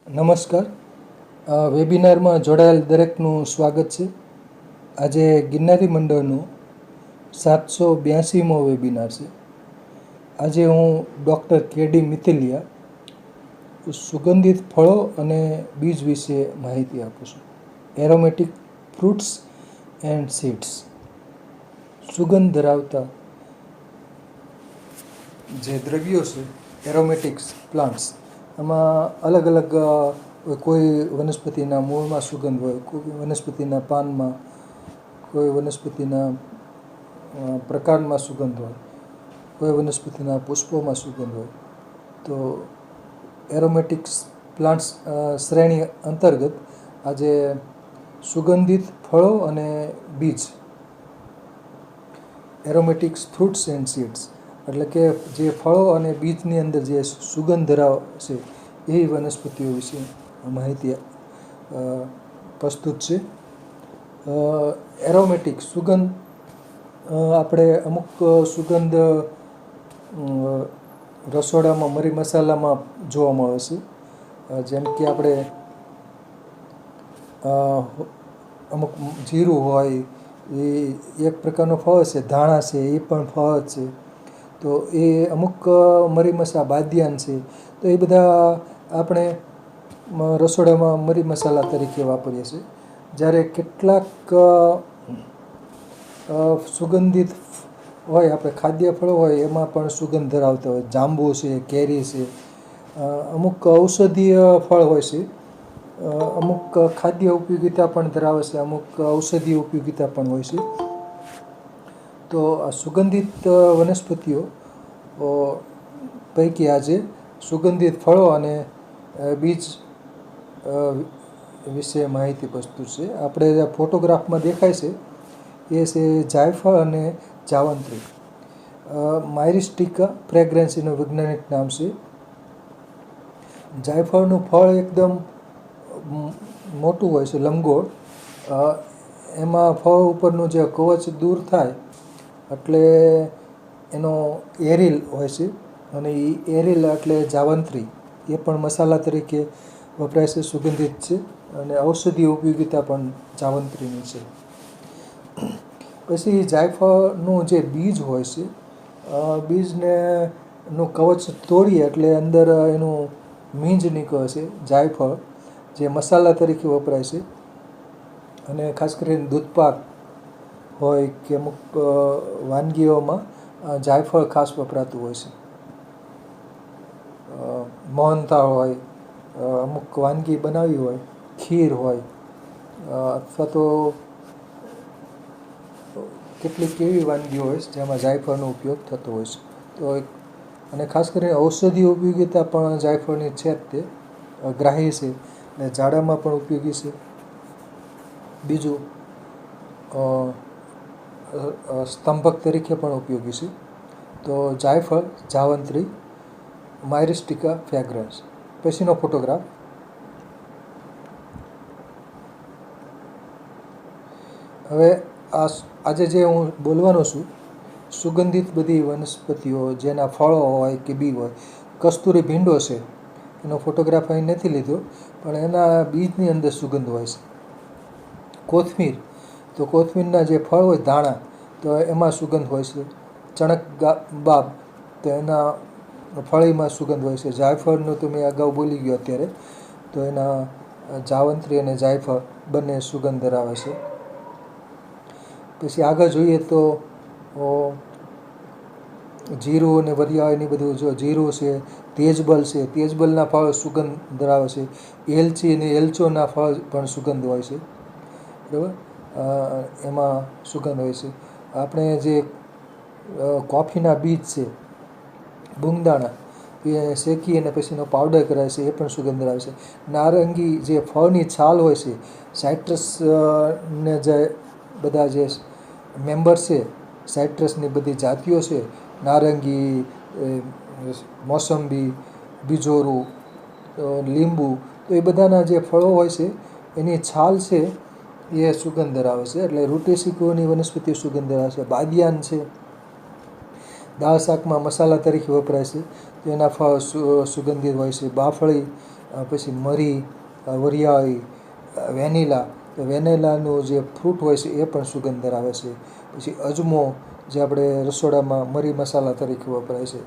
નમસ્કાર. વેબિનારમાં જોડાયેલ દરેકનું સ્વાગત છે. આજે ગિરનારી મંડળનો 782મો વેબિનાર છે. આજે હું ડૉક્ટર કે.ડી. મિત્તલિયા સુગંધિત ફળો અને બીજ વિશે માહિતી આપું છું. Aromatic fruits and seeds. સુગંધ ધરાવતા જે દ્રવ્યો છે, એરોમેટિક્સ પ્લાન્ટ્સ, એમાં અલગ અલગ કોઈ વનસ્પતિના મૂળમાં સુગંધ હોય, કોઈ વનસ્પતિના પાનમાં, કોઈ વનસ્પતિના પ્રકાંડમાં સુગંધ હોય, કોઈ વનસ્પતિના પુષ્પોમાં સુગંધ હોય. તો એરોમેટિક્સ પ્લાન્ટ્સ શ્રેણી અંતર્ગત આજે સુગંધિત ફળો અને બીજ, એરોમેટિક્સ ફ્રૂટ્સ એન્ડ સીડ્સ, એટલે કે જે ફળો અને બીજની અંદર જે સુગંધ ધરાવશે એવી વનસ્પતિઓ વિશે માહિતી પ્રસ્તુત છે. એરોમેટિક સુગંધ, આપણે અમુક સુગંધ રસોડામાં મરી મસાલામાં જોવા મળે છે. જેમ કે આપણે અમુક જીરું હોય, એ એક પ્રકારનો ફળ છે. ધાણા છે, એ પણ ફળ જ છે. તો એ અમુક મરી મસાલા, બાદિયાન છે, તો એ બધા આપણે રસોડામાં મરી મસાલા તરીકે વાપરીએ છીએ. જ્યારે કેટલાક સુગંધિત હોય, આપણે ખાદ્ય ફળો હોય, એમાં પણ સુગંધ ધરાવતા હોય. જાંબુ છે, કેરી છે, અમુક ઔષધીય ફળ હોય છે. અમુક ખાદ્ય ઉપયોગિતા પણ ધરાવે છે, અમુક ઔષધીય ઉપયોગિતા પણ હોય છે. તો આ સુગંધિત વનસ્પતિઓ પૈકી આજે સુગંધિત ફળો અને બીજ વિશે માહિતી પ્રસ્તુત છે. આપણે ફોટોગ્રાફમાં દેખાય છે એ છે જાયફળ અને જાવંત્રી. માયરિસ્ટિકા ફ્રેગ્રન્સ એનું વૈજ્ઞાનિક નામ છે. જાયફળનું ફળ એકદમ મોટું હોય છે, લંબગોળ. એમાં ફળ ઉપરનું જે કવચ દૂર થાય એટલે એનો એરિલ હોય છે, અને એ એરિલ એટલે જાવંત્રી, એ પણ મસાલા તરીકે વપરાય છે, સુગંધિત છે, અને ઔષધીય ઉપયોગિતા પણ જાવંત્રીની છે. પછી જાયફળનું જે બીજ હોય છે, બીજને નું કવચ તોડીએ એટલે અંદર એનું મીંજ નીકળે છે. જાયફળ જે મસાલા તરીકે વપરાય છે, અને ખાસ કરીને દૂધપાક હોય કે અમુક વાનગીઓમાં જાયફળ ખાસ વપરાતું હોય છે. મોહનથાળ હોય, અમુક વાનગી બનાવી હોય, ખીર હોય, અથવા તો કેટલીક એવી વાનગીઓ હોય છે જેમાં જાયફળનો ઉપયોગ થતો હોય છે. તો અને ખાસ કરીને ઔષધીય ઉપયોગિતા પણ જાયફળની છે જ. તે ગ્રાહી છે અને ઝાડામાં પણ ઉપયોગી છે. બીજું, સ્તંભક તરીકે પણ ઉપયોગી છે. તો જાયફળ, જાવંત્રી, માયરિસ્ટિકા ફ્રેગ્રન્સ. પછીનો ફોટોગ્રાફ. હવે આજે જે હું બોલવાનો છું, સુગંધિત બધી વનસ્પતિઓ જેના ફળો હોય કે બી હોય. કસ્તુરી ભીંડો છે, એનો ફોટોગ્રાફ અહીં નથી લીધો, પણ એના બીજની અંદર સુગંધ હોય છે. કોથમીર, તો કોથમીરના જે ફળ હોય, ધાણા, તો એમાં સુગંધ હોય છે. ચણક બાબ, તો એના ફળીમાં સુગંધ હોય છે. જાયફળનું તો મેં અગાઉ બોલી ગયો અત્યારે. તો એના જાવંત્રી અને જાયફળ બંને સુગંધ ધરાવે છે. પછી આગળ જોઈએ તો જીરું અને વરિયાળીની બધું, જો જીરું છે, તેજબલ છે, તેજબલના ફળ સુગંધ ધરાવે છે. એલચી અને એલચોના ફળ પણ સુગંધ હોય છે, બરાબર. એમાં સુગંધ હોય છે. આપણે જે કોફીના બીજ છે, બુંગદાણા, એ શેકી અને પછી એનો પાવડર કરાય છે, એ પણ સુગંધ ધરાવે છે. નારંગી જે ફળની છાલ હોય છે, સાઇટ્રસ ને જે બધા જે મેમ્બર છે, સાઇટ્રસની બધી જાતિઓ છે, નારંગી, મોસંબી, બીજોરું, લીંબુ, તો એ બધાના જે ફળો હોય છે એની છાલ છે એ સુગંધ ધરાવે છે. એટલે રૂટેસીકોની વનસ્પતિ સુગંધ ધરાવે છે. બાદિયાન છે, દાળ શાકમાં મસાલા તરીકે વપરાય છે, તો એના ફળ સુગંધિત હોય છે. બાફળી પછી મરી, વરિયાળી, વેનીલા. તો વેનીલાનું જે ફ્રૂટ હોય છે એ પણ સુગંધ ધરાવે છે. પછી અજમો, જે આપણે રસોડામાં મરી મસાલા તરીકે વપરાય છે,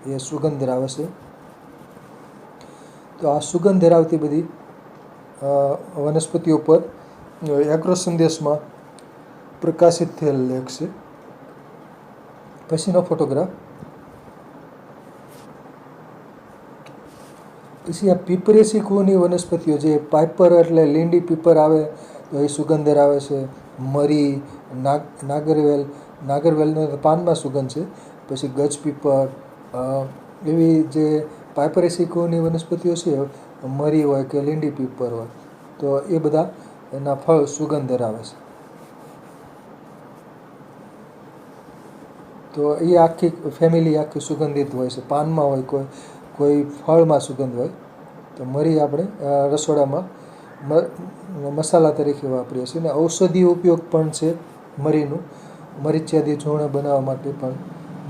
એ સુગંધ ધરાવે છે. તો આ સુગંધ ધરાવતી બધી વનસ્પતિઓ પર એગ્રો સંદેશમાં પ્રકાશિત થયેલ લેખ છે. પછીનો ફોટોગ્રાફ. પછી આ પીપરેસી કુળની વનસ્પતિઓ, જે પાઇપર એટલે લીંડી પીપર આવે તો એ સુગંધ ધરાવે છે. મરી, નાગરવેલનો પાનમાં સુગંધ છે. પછી ગજ પીપર, એવી જે પાઇપરેસી કુળની વનસ્પતિઓ છે, મરી હોય કે લીંડી પીપર હોય, તો એ બધા એના ફળ સુગંધ ધરાવે છે. તો એ આખી ફેમિલી આખી સુગંધિત હોય છે. પાનમાં હોય, કોઈ ફળમાં સુગંધ હોય. તો મરી આપણે રસોડામાં મસાલા તરીકે વાપરીએ છીએ. અને ઔષધીય ઉપયોગ પણ છે મરીનું. મરીચિયાદી ચૂર્ણ બનાવવા માટે પણ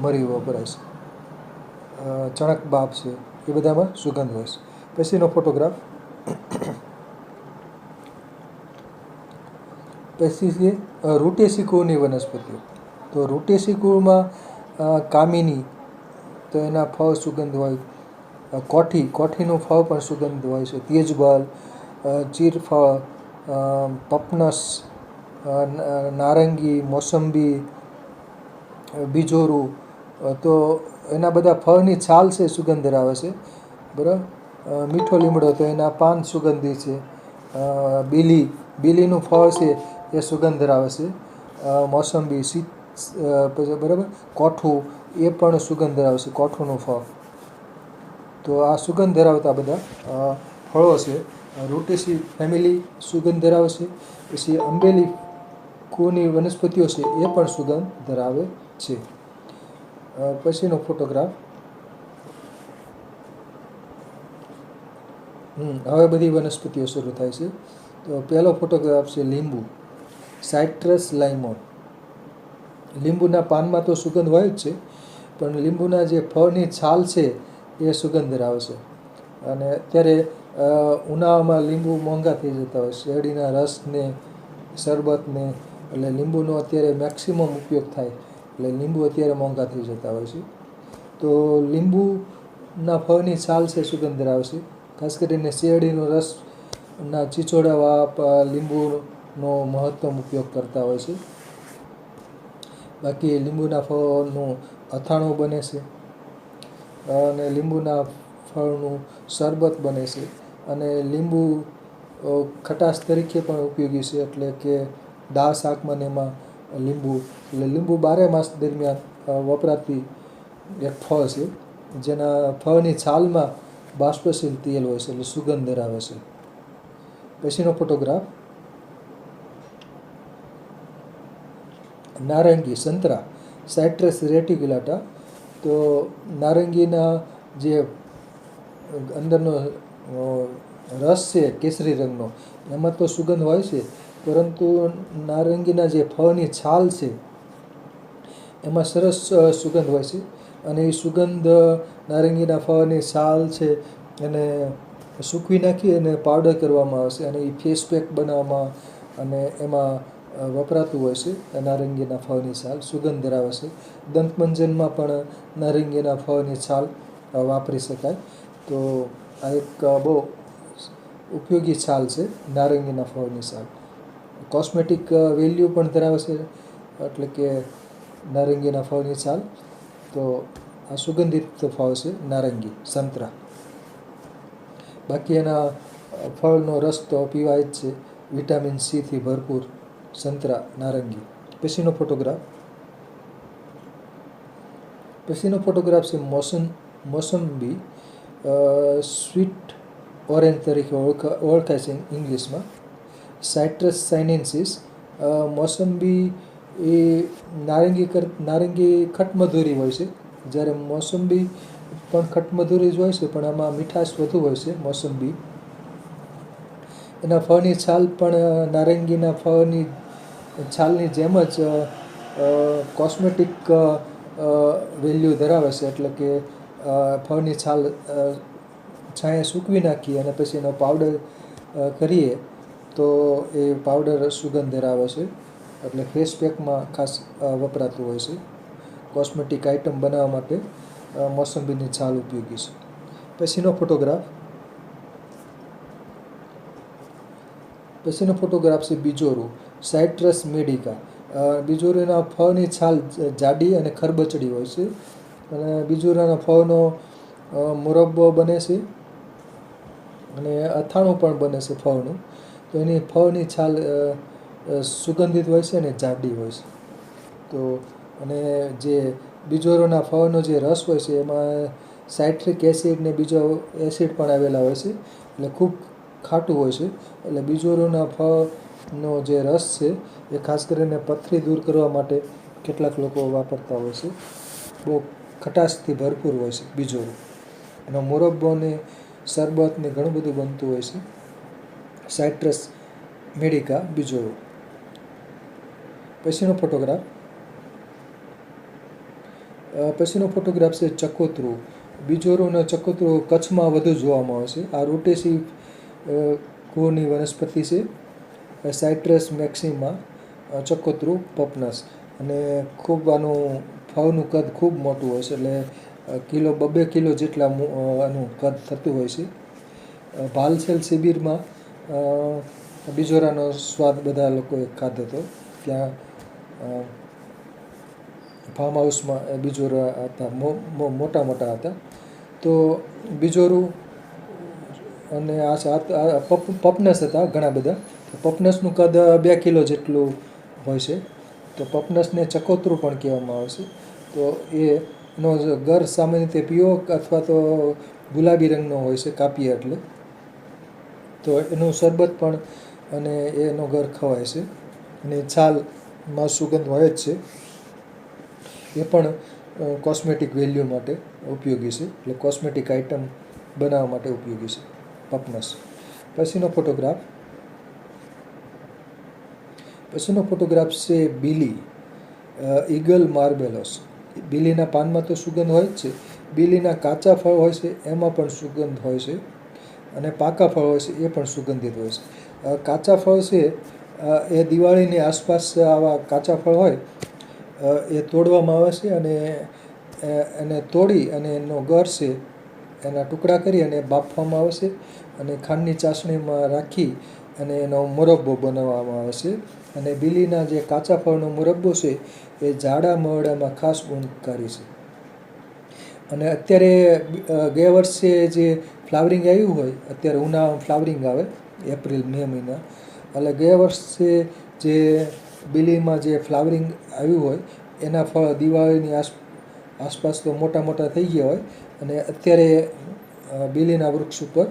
મરી વપરાય છે. ચણક બાપ છે, એ બધામાં સુગંધ હોય છે. પછીનો ફોટોગ્રાફ. પછી છે રૂટેસી કુળની વનસ્પતિઓ. તો રૂટેસી કુળમાં કામિની, તો એના ફળ સુગંધ હોય. કોઠીનું ફળ પણ સુગંધ હોય છે. તેજબલ, ચીરફળ, પપનસ, નારંગી, મોસંબી, બીજોરું, તો એના બધા ફળની છાલ છે સુગંધ ધરાવે છે. બરાબર. મીઠો લીમડો, તો એના પાન સુગંધી છે. બીલીનું ફળ છે એ સુગંધ ધરાવે છે. મોસંબી, પછી બરાબર, કોઠું, એ પણ સુગંધ ધરાવે છે, કોઠુંનું ફળ. તો આ સુગંધ ધરાવતા બધા ફળો છે. રૂટેસી ફેમિલી સુગંધ ધરાવે છે. પછી અંબેલી કુળની વનસ્પતિઓ છે એ પણ સુગંધ ધરાવે છે. પછીનો ફોટોગ્રાફ. હવે બધી વનસ્પતિઓ શરૂ થાય છે. તો પહેલો ફોટોગ્રાફ છે લીંબુ, સાઇટ્રસ લાઇમોન. લીંબુના પાનમાં તો સુગંધ હોય જ છે, પણ લીંબુના જે ફળની છાલ છે એ સુગંધ ધરાવે છે. અને અત્યારે ઉનાળામાં લીંબુ મોંઘા થઈ જતા હોય. શેરડીના રસને, શરબતને, એટલે લીંબુનો અત્યારે મેક્સિમમ ઉપયોગ થાય, એટલે લીંબુ અત્યારે મોંઘા થઈ જતા હોય છે. તો લીંબુના ફળની છાલ છે સુગંધ ધરાવે છે. ખાસ કરીને શેરડીનો રસના ચીચોડાવા લીંબુનો મહત્તમ ઉપયોગ કરતા હોય છે. બાકી લીંબુના ફળનું અથાણું બને છે, અને લીંબુના ફળનું શરબત બને છે. અને લીંબુ ખટાશ તરીકે પણ ઉપયોગી છે. એટલે કે દાળ શાકમાં ને એમાં લીંબુ 12 માસ દરમિયાન વપરાતી એક ફળ છે, જેના ફળની છાલમાં બાષ્પશીલ તેલ હોય છે, એટલે સુગંધ ધરાવે છે. પછીનો ફોટોગ્રાફ. નારંગી, સંતરા, સાઇટ્રસ રેટિક્યુલાટા. તો નારંગીના જે અંદરનો રસ છે કેસરી રંગનો, એમાં તો સુગંધ હોય છે, પરંતુ નારંગીના જે ફળની છાલ છે એમાં સરસ સુગંધ હોય છે. અને એ સુગંધ નારંગીના ફળની છાલ છે એને સૂકવી નાખી અને પાવડર કરવામાં આવે છે, અને એ ફેસ પેક બનાવવામાં અને એમાં વપરાતું હોય છે. નારંગીના ફળની છાલ સુગંધ ધરાવે છે. દંતમંજનમાં પણ નારંગીના ફળની છાલ વાપરી શકાય. તો આ એક બહુ ઉપયોગી છાલ છે નારંગીના ફળની છાલ. કોસ્મેટિક વેલ્યુ પણ ધરાવે છે, એટલે કે નારંગીના ફળની છાલ. તો આ સુગંધિત ફળ છે નારંગી, સંતરા. બાકી એના ફળનો રસ તો પીવાય જ છે, વિટામિન સીથી ભરપૂર સંતરા, નારંગી. પછીનો ફોટોગ્રાફ. છે મોસંબી, સ્વીટ ઓરેન્જ તરીકે ઓળખાય છે ઇંગ્લિશમાં. સાઇટ્રસ સાઇનેન્સિસ. મોસંબી એ નારંગી ખટમધુરી હોય છે, જ્યારે મોસંબી પણ ખટમધુરી જ હોય છે, પણ આમાં મીઠાશ વધુ હોય છે મોસંબી. એના ફળની છાલ પણ નારંગીના ફળની છાલની જેમ જ કોસ્મેટિક વેલ્યુ ધરાવે છે. એટલે કે ફળની છાલ છાંયે સૂકવી નાખીએ અને પછી એનો પાવડર કરીએ તો એ પાવડર સુગંધ ધરાવે છે. એટલે ફેસ પેકમાં ખાસ વપરાતું હોય છે. કોસ્મેટિક આઇટમ બનાવવા માટે મોસંબીની છાલ ઉપયોગી છે. પછીનો ફોટોગ્રાફ છે બીજોરું, સાઇટ્રસ મેડિકા. બીજોરીના ફળની છાલ જાડી અને ખરબચડી હોય છે. અને બીજોરાના ફળનો મુરબ્બો બને છે અને અથાણું પણ બને છે ફળનું. તો એની ફળની છાલ સુગંધિત હોય છે અને જાડી હોય છે. તો અને જે બીજોરોના ફળનો જે રસ હોય છે એમાં સાઇટ્રિક એસિડ ને બીજો એસિડ પણ આવેલા હોય છે, એટલે ખૂબ ખાટું હોય છે. એટલે બીજોરોના ફળનો જે રસ છે એ ખાસ કરીને પથરી દૂર કરવા માટે કેટલાક લોકો વાપરતા હોય છે. બહુ ખટાશથી ભરપૂર હોય છે બીજોરું. એનો મુરબ્બો ને શરબત ને ઘણું બધું બનતું હોય છે. સાઇટ્રસ મેડિકા બીજોરું. પછીનો ફોટોગ્રાફ છે ચકોતરું. બીજોરું અને ચકોતરું કચ્છમાં વધુ જોવામાં આવે છે. આ રૂટેસી કુળની વનસ્પતિ છે. સાઇટ્રસ મેક્સિમા ચકોતરું પપનસ. અને ખૂબ આનું ફળનું કદ ખૂબ મોટું હોય છે, એટલે કિલો 2 કિલો જેટલા આનું કદ થતું હોય છે. ભાલસેલ શિબિરમાં બીજોરાનો સ્વાદ બધા લોકોએ ખાધો હતો. ત્યાં ફાર્મ હાઉસમાં બીજોરા હતા, મોટા મોટા હતા. તો બીજોરું અને પપનસ હતા ઘણા બધા. પપનસનું કદ 2 કિલો જેટલું હોય છે. તો પપનસને ચકોતરું પણ કહેવામાં આવે છે. તો એનો ગર સામાન્ય રીતે પીળો અથવા તો ગુલાબી રંગનો હોય છે કાપીએ એટલે. તો એનું શરબત પણ અને એનો ગર ખવાય છે. અને છાલમાં સુગંધ હોય જ છે. એ પણ કોસ્મેટિક વેલ્યુ માટે ઉપયોગી છે. એટલે કોસ્મેટિક આઇટમ બનાવવા માટે ઉપયોગી છે પપનસ. પછીનો ફોટોગ્રાફ છે બીલી, ઈગલ માર્બેલોસ. બીલીના પાનમાં તો સુગંધ હોય જ છે. બીલીના કાચા ફળ હોય છે એમાં પણ સુગંધ હોય છે. અને પાકા ફળ હોય છે એ પણ સુગંધિત હોય છે. કાચા ફળ છે એ દિવાળીની આસપાસ આવા કાચા ફળ હોય એ તોડવામાં આવે છે અને એને તોડી અને એનો ગર છે એના ટુકડા કરી અને બાફવામાં આવે છે અને ખાંડની ચાસણીમાં રાખી અને એનો મુરબ્બો બનાવવામાં આવે છે. અને બીલીના જે કાચા ફળનો મુરબ્બો છે એ જાડા મરડામાં ખાસ ગુણકારી છે. અને અત્યારે ગયા વર્ષે જે ફ્લાવરિંગ આવ્યું હોય, અત્યારે ઉનાળામાં ફ્લાવરિંગ આવે એપ્રિલ મે મહિના, એટલે ગયા વર્ષે જે બીલીમાં જે ફ્લાવરિંગ આવ્યું હોય એના ફળ દિવાળીની આસપાસ તો મોટા મોટા થઈ ગયા હોય અને અત્યારે બીલીના વૃક્ષ ઉપર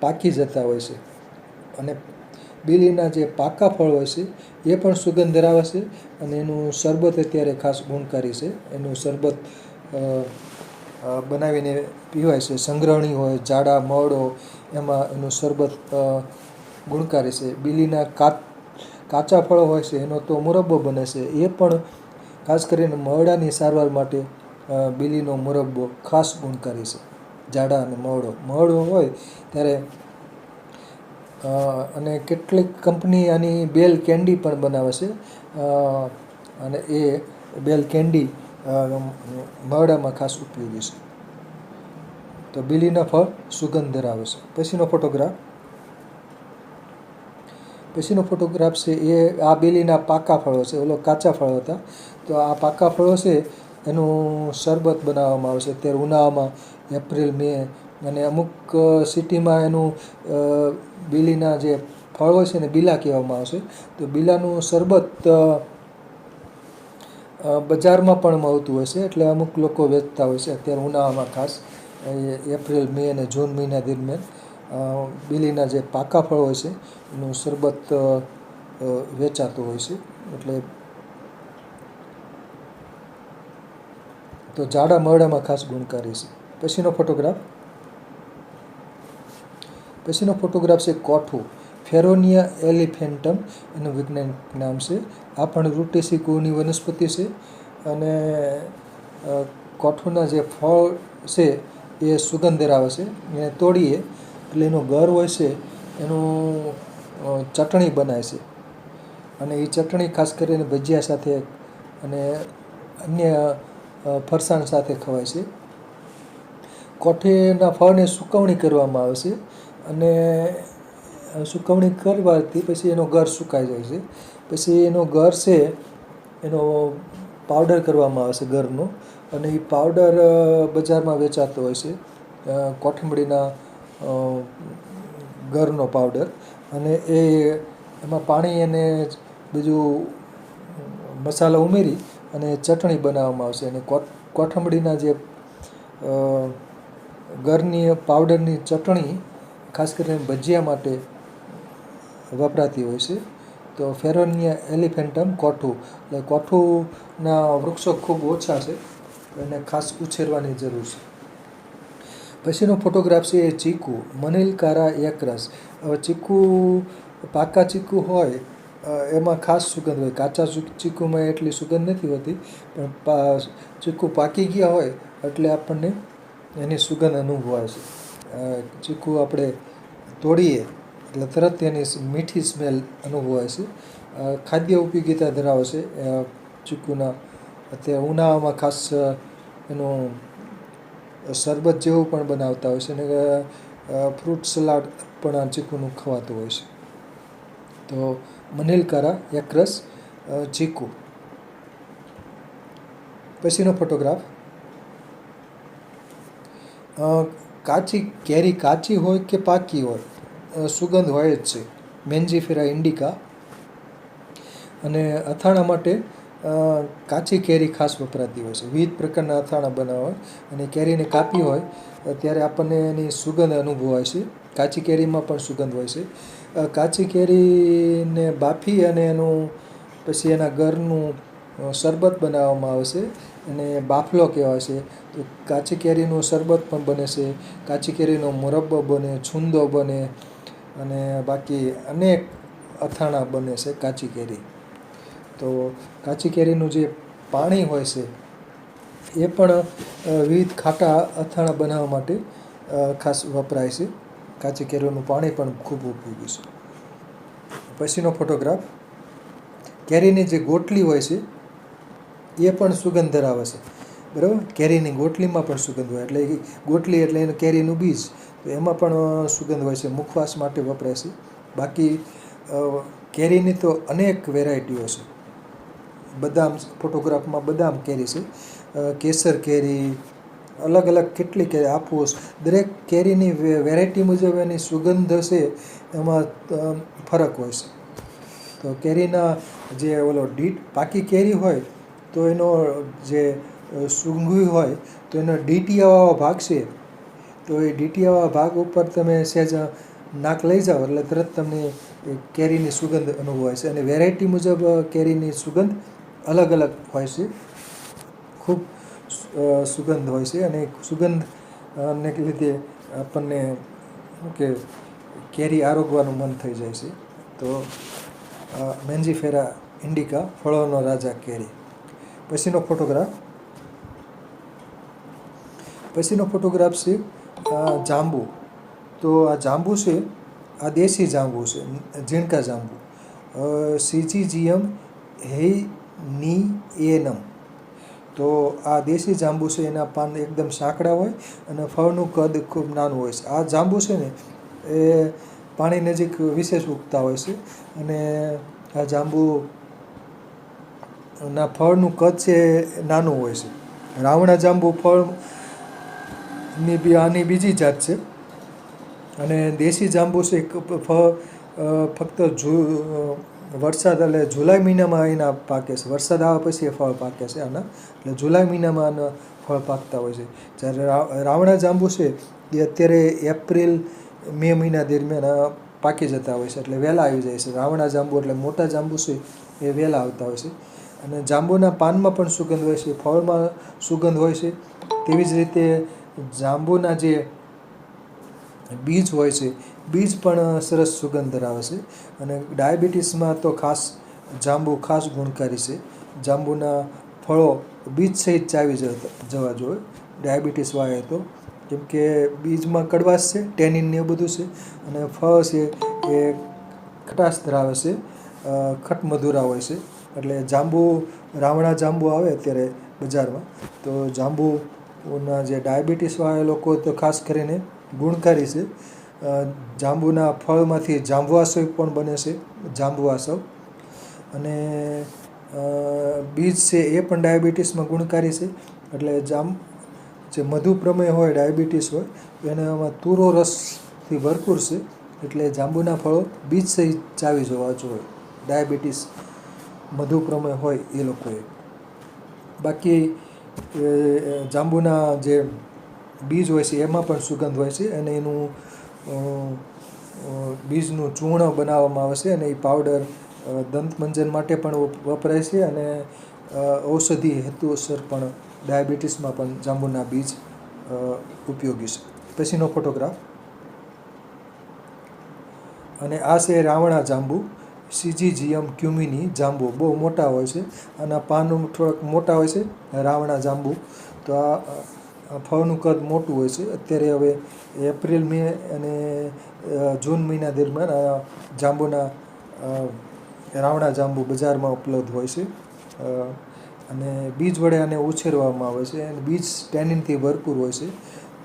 પાકી જતા હોય છે. અને બીલીના જે પાકા ફળ હોય છે એ પણ સુગંધ ધરાવે છે અને એનું શરબત અત્યારે ખાસ ગુણકારી છે. એનું શરબત બનાવીને પીવાય છે. સંગ્રહણી હોય, જાડા મરડો, એમાં એનું શરબત ગુણકારી છે. બીલીના કાચા ફળો હોય છે એનો તો મુરબ્બો બને છે. એ પણ ખાસ કરીને મરડાની સારવાર માટે બીલીનો મુરબ્બો ખાસ ગુણકારી છે. જાડા અને મરડો હોય ત્યારે અને કેટલીક કંપની આની બેલ કેન્ડી પણ બનાવે છે. અને એ બેલ કેન્ડી મરડામાં ખાસ ઉપયોગી છે. તો બીલીના ફળ સુગંધ ધરાવે છે. પછીનો ફોટોગ્રાફ છે એ આ બીલીના પાકા ફળો છે. ઓલો કાચા ફળો હતા. તો આ પાકા ફળો છે એનું શરબત બનાવવામાં આવે છે અત્યારે ઉનાળામાં એપ્રિલ મે. અને અમુક સિટીમાં એનું બીલીના જે ફળ હોય છે ને બીલા કહેવામાં આવે છે. તો બીલાનું શરબત બજારમાં પણ મળતું હોય છે, એટલે અમુક લોકો વેચતા હોય છે અત્યારે ઉનાળામાં ખાસ એપ્રિલ મે અને જૂન મહિના દરમિયાન બીલીના જે પાકા ફળ હોય છે એનું શરબત વેચાતું હોય છે. એટલે તો જાડા મરડામાં ખાસ ગુણકારી છે. પછીનો ફોટોગ્રાફ છે કોઠું, ફેરોનિયા એલિફેન્ટમ એનું વૈજ્ઞાનિક નામ છે. આ પણ રૂટેસી કુળની વનસ્પતિ છે. અને કોઠુના જે ફળ છે એ સુગંધ ધરાવે છે. એને તોડીએ એટલે એનો ગર હોય છે એનું ચટણી બનાવે છે, અને એ ચટણી ખાસ કરીને ભજીયા સાથે અને અન્ય ફરસાણ સાથે ખવાય છે. કોઠીના ફળની સુકવણી કરવામાં આવે છે, અને સુકવણી કરવાથી પછી એનો ગર સુકાઈ જાય છે. પછી એનો ગર છે એનો પાવડર કરવામાં આવે છે ગરનો, અને એ પાવડર બજારમાં વેચાતો હોય છે, કોથમડીના ગરનો પાવડર. અને એમાં પાણી અને બીજું મસાલા ઉમેરી અને ચટણી બનાવવામાં આવશે. અને કોથમડીના જે ગરની પાવડરની ચટણી ખાસ કરીને ભજીયા માટે વપરાતી હોય છે. તો ફેરોનિયા એલિફેન્ટમ કોઠું, એટલે કોઠુંના વૃક્ષો ખૂબ ઓછા છે, એને ખાસ ઉછેરવાની જરૂર છે. પછીનો ફોટોગ્રાફ છે એ ચીકુ, મનિલકારા એક્રસ. હવે ચીકુ, પાકા ચીકુ હોય એમાં ખાસ સુગંધ હોય, કાચા ચીકુમાં એટલી સુગંધ નથી હોતી, પણ ચીકુ પાકી ગયા હોય એટલે આપણને એની સુગંધ અનુભવાય છે. ચીકુ આપણે તોડીએ એટલે તરત એની મીઠી સ્મેલ અનુભવાય છે. ખાદ્ય ઉપયોગિતા ધરાવે છે ચીકુના. અત્યારે ઉનાળામાં ખાસ એનું શરબત જેવું પણ બનાવતા હોય છે, અને ફ્રૂટ સલાડ પણ આ ચીકુનું ખવાતું હોય છે. તો મનિલકારા એક્રસ ચીકુ. પછીનો ફોટોગ્રાફ, કાચી કેરી કાચી હોય કે પાકી હોય સુગંધ હોય જ છે. મેન્જીફેરા ઇન્ડિકા. અને અથાણાં માટે કાચી કેરી ખાસ વપરાતી હોય છે. વિવિધ પ્રકારના અથાણાં બનાવવા અને કેરીને કાપી હોય ત્યારે આપણને એની સુગંધ અનુભવાય છે. કાચી કેરીમાં પણ સુગંધ હોય છે. કાચી કેરીને બાફી અને એનું પછી એના ગરનું શરબત બનાવવામાં આવે છે, અને બાફલો કહેવાય છે. તો કાચી કેરીનું શરબત પણ બને છે, કાચી કેરીનો મુરબ્બો બને, છુંદો બને, અને બાકી અનેક અથાણાં બને છે કાચી કેરી. તો કાચી કેરીનું જે પાણી હોય છે એ પણ વિવિધ ખાટા અથાણાં બનાવવા માટે ખાસ વપરાય છે. કાચી કેરીનું પાણી પણ ખૂબ ઉપયોગી છે. પછીનો ફોટોગ્રાફ, કેરીની જે ગોટલી હોય છે એ પણ સુગંધ ધરાવે છે, બરાબર. કેરીની ગોટલીમાં પણ સુગંધ હોય, એટલે ગોટલી એટલે એનું કેરીનું બીજ, તો એમાં પણ સુગંધ હોય છે, મુખવાસ માટે વપરાય છે. બાકી કેરીની તો અનેક વેરાયટીઓ છે. બદામ, ફોટોગ્રાફમાં બદામ કેરી છે, કેસર કેરી, અલગ અલગ કેટલી કેરી, હાફૂસ, દરેક કેરીની વેરાયટી મુજબ એની સુગંધ છે એમાં ફરક હોય છે. તો કેરીના જે પાકી કેરી હોય તો એનો જે સૂંઘવી હોય તો એનો ડીટીયાવાળો ભાગ છે, તો એ ડીટીયાવાળા ભાગ ઉપર તમે સહેજ નાક લઈ જાઓ એટલે તરત તમને કેરીની સુગંધ અનુભવાય છે. અને વેરાયટી મુજબ કેરીની સુગંધ અલગ અલગ હોય છે, ખૂબ સુગંધ હોય છે. અને સુગંધને લીધે આપણને શું કે કેરી આરોગવાનું મન થઈ જાય છે. તો મેન્જીફેરા ઇન્ડિકા, ફળોનો રાજા કેરી. પછીનો ફોટોગ્રાફ છે જાંબુ. તો આ જાંબુ છે, આ દેશી જાંબુ છે, ઝીણકા જાંબુ, સિજીજીયમ હેઇનિએનમ. તો આ દેશી જાંબુ છે, એના પાન એકદમ સાંકડા હોય અને ફળનું કદ ખૂબ નાનું હોય છે. આ જાંબુ છે ને એ પાણી નજીક વિશેષ ઉગતા હોય છે, અને આ જાંબુના ફળનું કદ છે નાનું હોય છે. રાવણા જાંબુ ફળની આની બીજી જાત છે. અને દેશી જાંબુ છે ફક્ત વરસાદ એટલે જુલાઈ મહિનામાં એના પાકે છે. વરસાદ આવ્યા પછી એ ફળ પાકે છે આના, એટલે જુલાઈ મહિનામાં આના ફળ પાકતા હોય છે. જ્યારે રાવણા જાંબુ છે એ અત્યારે એપ્રિલ મે મહિના દરમિયાન પાકી જતા હોય છે, એટલે વહેલા આવી જાય છે. રાવણા જાંબુ એટલે મોટા જાંબુ છે એ વહેલા આવતા હોય છે. અને જાંબુના પાનમાં પણ સુગંધ હોય છે, ફળમાં સુગંધ હોય છે. તેવી જ રીતે જાંબુના જે બીજ હોય છે, બીજ પણ સરસ સુગંધ ધરાવે છે. અને ડાયાબિટીસમાં તો ખાસ જાંબુ ખાસ ગુણકારી છે. જાંબુના ફળો બીજ સહિત ચાવી જવા જોઈએ ડાયાબિટીસવાળાએ તો. કેમ કે બીજમાં કડવાશ છે, ટેનિન ને એવું બધું છે, અને ફળ છે એ ખટાશ ધરાવે છે, ખટમધુરા હોય છે. એટલે જાંબુ, રાવણા જાંબુ આવે અત્યારે બજારમાં, તો જાંબુના જે ડાયાબિટીસવાળા લોકો તો ખાસ કરીને ગુણકારી છે. જાંબુના ફળમાંથી જાંબુઆસવ પણ બને છે, જાંબુઆસવ. અને બીજ છે એ પણ ડાયાબિટીસમાં ગુણકારી છે. એટલે જે મધુપ્રમેહ હોય, ડાયાબિટીસ હોય, એને આમાં તુરો રસથી ભરપૂર છે. એટલે જાંબુના ફળો બીજ સહિત ચાવી જોવા જોઈએ ડાયાબિટીસ, મધુપ્રમેહ હોય એ લોકોએ. બાકી જાંબુના જે બીજ હોય છે એમાં પણ સુગંધ હોય છે, અને એનું બીજનું ચૂર્ણ બનાવવામાં આવે છે, અને એ પાવડર દંતમંજન માટે પણ વપરાય છે, અને ઔષધિ હેતુસર પણ ડાયાબિટીસમાં પણ જાંબુના બીજ ઉપયોગી છે. પછીનો ફોટોગ્રાફ, અને આ છે રાવણા જાંબુ, સિજીજીયમ ક્યુમિની જાંબુ. બહુ મોટા હોય છે, આના પાન થોડાક મોટા હોય છે, રાવણા જાંબુ. તો આ ફળનું કદ મોટું હોય છે. અત્યારે હવે એપ્રિલ, મે અને જૂન મહિના દરમિયાન જાંબુના રાવણા જાંબુ બજારમાં ઉપલબ્ધ હોય છે. અને બીજ વડે આને ઉછેરવામાં આવે છે, અને બીજ ટેનિનથી ભરપૂર હોય છે.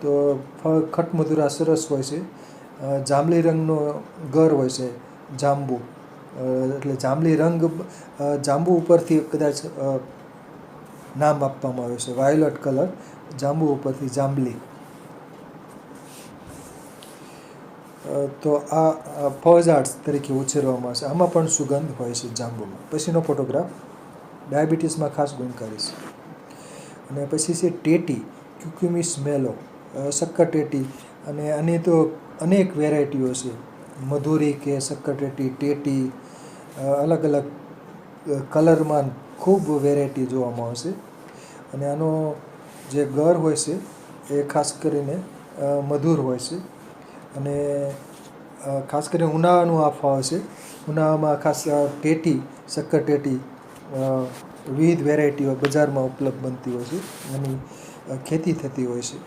તો ફળ ખટમધુરા સરસ હોય છે. જાંબલી રંગનો ગર હોય છે જાંબુ, એટલે જાંબલી રંગ જાંબુ ઉપરથી કદાચ નામ આપવામાં આવ્યું છે, વાયોલેટ કલર, જાંબુ ઉપરથી જાંબલી. તો આ ફળઝાડ તરીકે ઉછેરવામાં આવે છે. આમાં પણ સુગંધ હોય છે જાંબુમાં. પછીનો ફોટોગ્રાફ, ડાયાબિટીસમાં ખાસ ગુણકારી છે. અને પછી છે ટેટી, ક્યુક્યુમિસ મેલો, શક્કરટેટી. અને આની તો અનેક વેરાયટીઓ છે, મધુરી કે શક્કરટેટી, ટેટી, અલગ અલગ કલરમાં ખૂબ વેરાયટી જોવામાં આવશે. અને આનો જે ગર હોય છે એ ખાસ કરીને મધુર હોય છે. અને ખાસ કરીને ઉનાળાનું આ ફળ છે. ઉનાળામાં ખાસ ટેટી, શક્કરટેટી વિવિધ વેરાયટીઓ બજારમાં ઉપલબ્ધ બનતી હોય છે, એની ખેતી થતી હોય છે.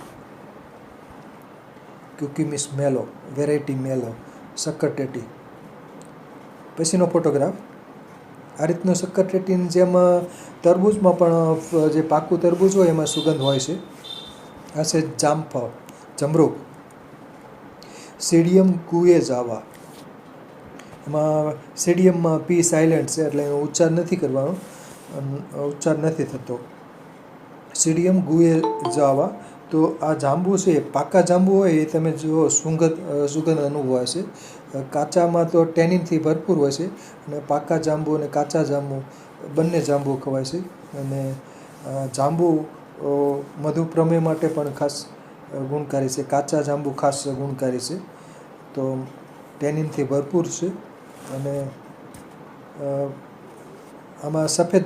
ક્યુક્યુમિસ મેલો, વેરાયટી મેલો, શક્કરટેટી. પછીનો ફોટોગ્રાફ, આ રીતનું શક્કરટેટીની જેમ તરબૂચમાં પણ જે પાકું તરબૂચ હોય એમાં સુગંધ હોય છે. આ છે જામફળ, જમરૂખ, સીડિયમ ગુએઝાવા. એમાં સીડિયમમાં પી સાયલેન્ટ છે, એટલે એનો ઉચ્ચાર નથી કરવાનો, ઉચ્ચાર નથી થતો. સીડિયમ ગુએઝાવા. તો આ જાંબુ છે, પાકા જાંબુ હોય એ તમે જુઓ, સુગંધ અનુભવાય છે. કાચામાં તો ટેનિનથી ભરપૂર હોય છે, અને પાકા જાંબુ અને કાચા જાંબુ બંને જાંબુ ખવાય છે. અને જાંબુ મધુપ્રમેહ માટે પણ ખાસ ગુણકારી છે. કાચા જાંબુ ખાસ ગુણકારી છે. તો ટેનિનથી ભરપૂર છે. અને આમાં સફેદ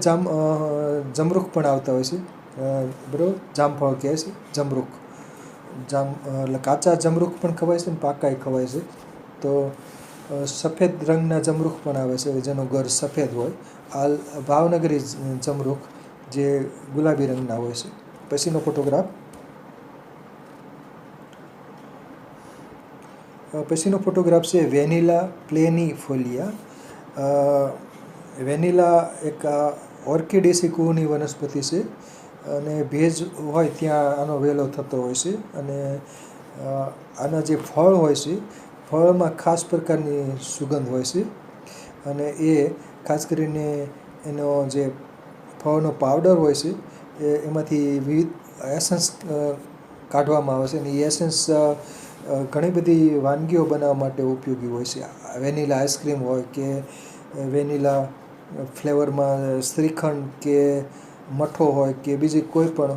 જમરૂખ પણ આવતા હોય છે, બરાબર. જામફળ કહે છે, જમરૂખ. એટલે કાચા જમરૂખ પણ ખવાય છે, ને પાકાય ખવાય છે. તો સફેદ રંગના જમરૂખ પણ આવે છે, જેનો ગર સફેદ હોય. આ ભાવનગરી જમરૂખ જે ગુલાબી રંગના હોય છે. પછીનો ફોટોગ્રાફ, પછીનો ફોટોગ્રાફ છે વેનિલા પ્લેનીફોલિયા. વેનિલા એક ઓર્કિડેસી કુળની વનસ્પતિ છે, અને ભેજ હોય ત્યાં આનો વેલો થતો હોય છે. અને આના જે ફળ હોય છે, ફળમાં ખાસ પ્રકારની સુગંધ હોય છે. અને એ ખાસ કરીને એનો જે ફળનો પાવડર હોય છે એમાંથી વિવિધ એસન્સ કાઢવામાં આવે છે, અને એ એસન્સ ઘણી બધી વાનગીઓ બનાવવા માટે ઉપયોગી હોય છે. વેનિલા આઈસ્ક્રીમ હોય કે વેનિલા ફ્લેવરમાં શ્રીખંડ કે મઠો હોય કે બીજી કોઈ પણ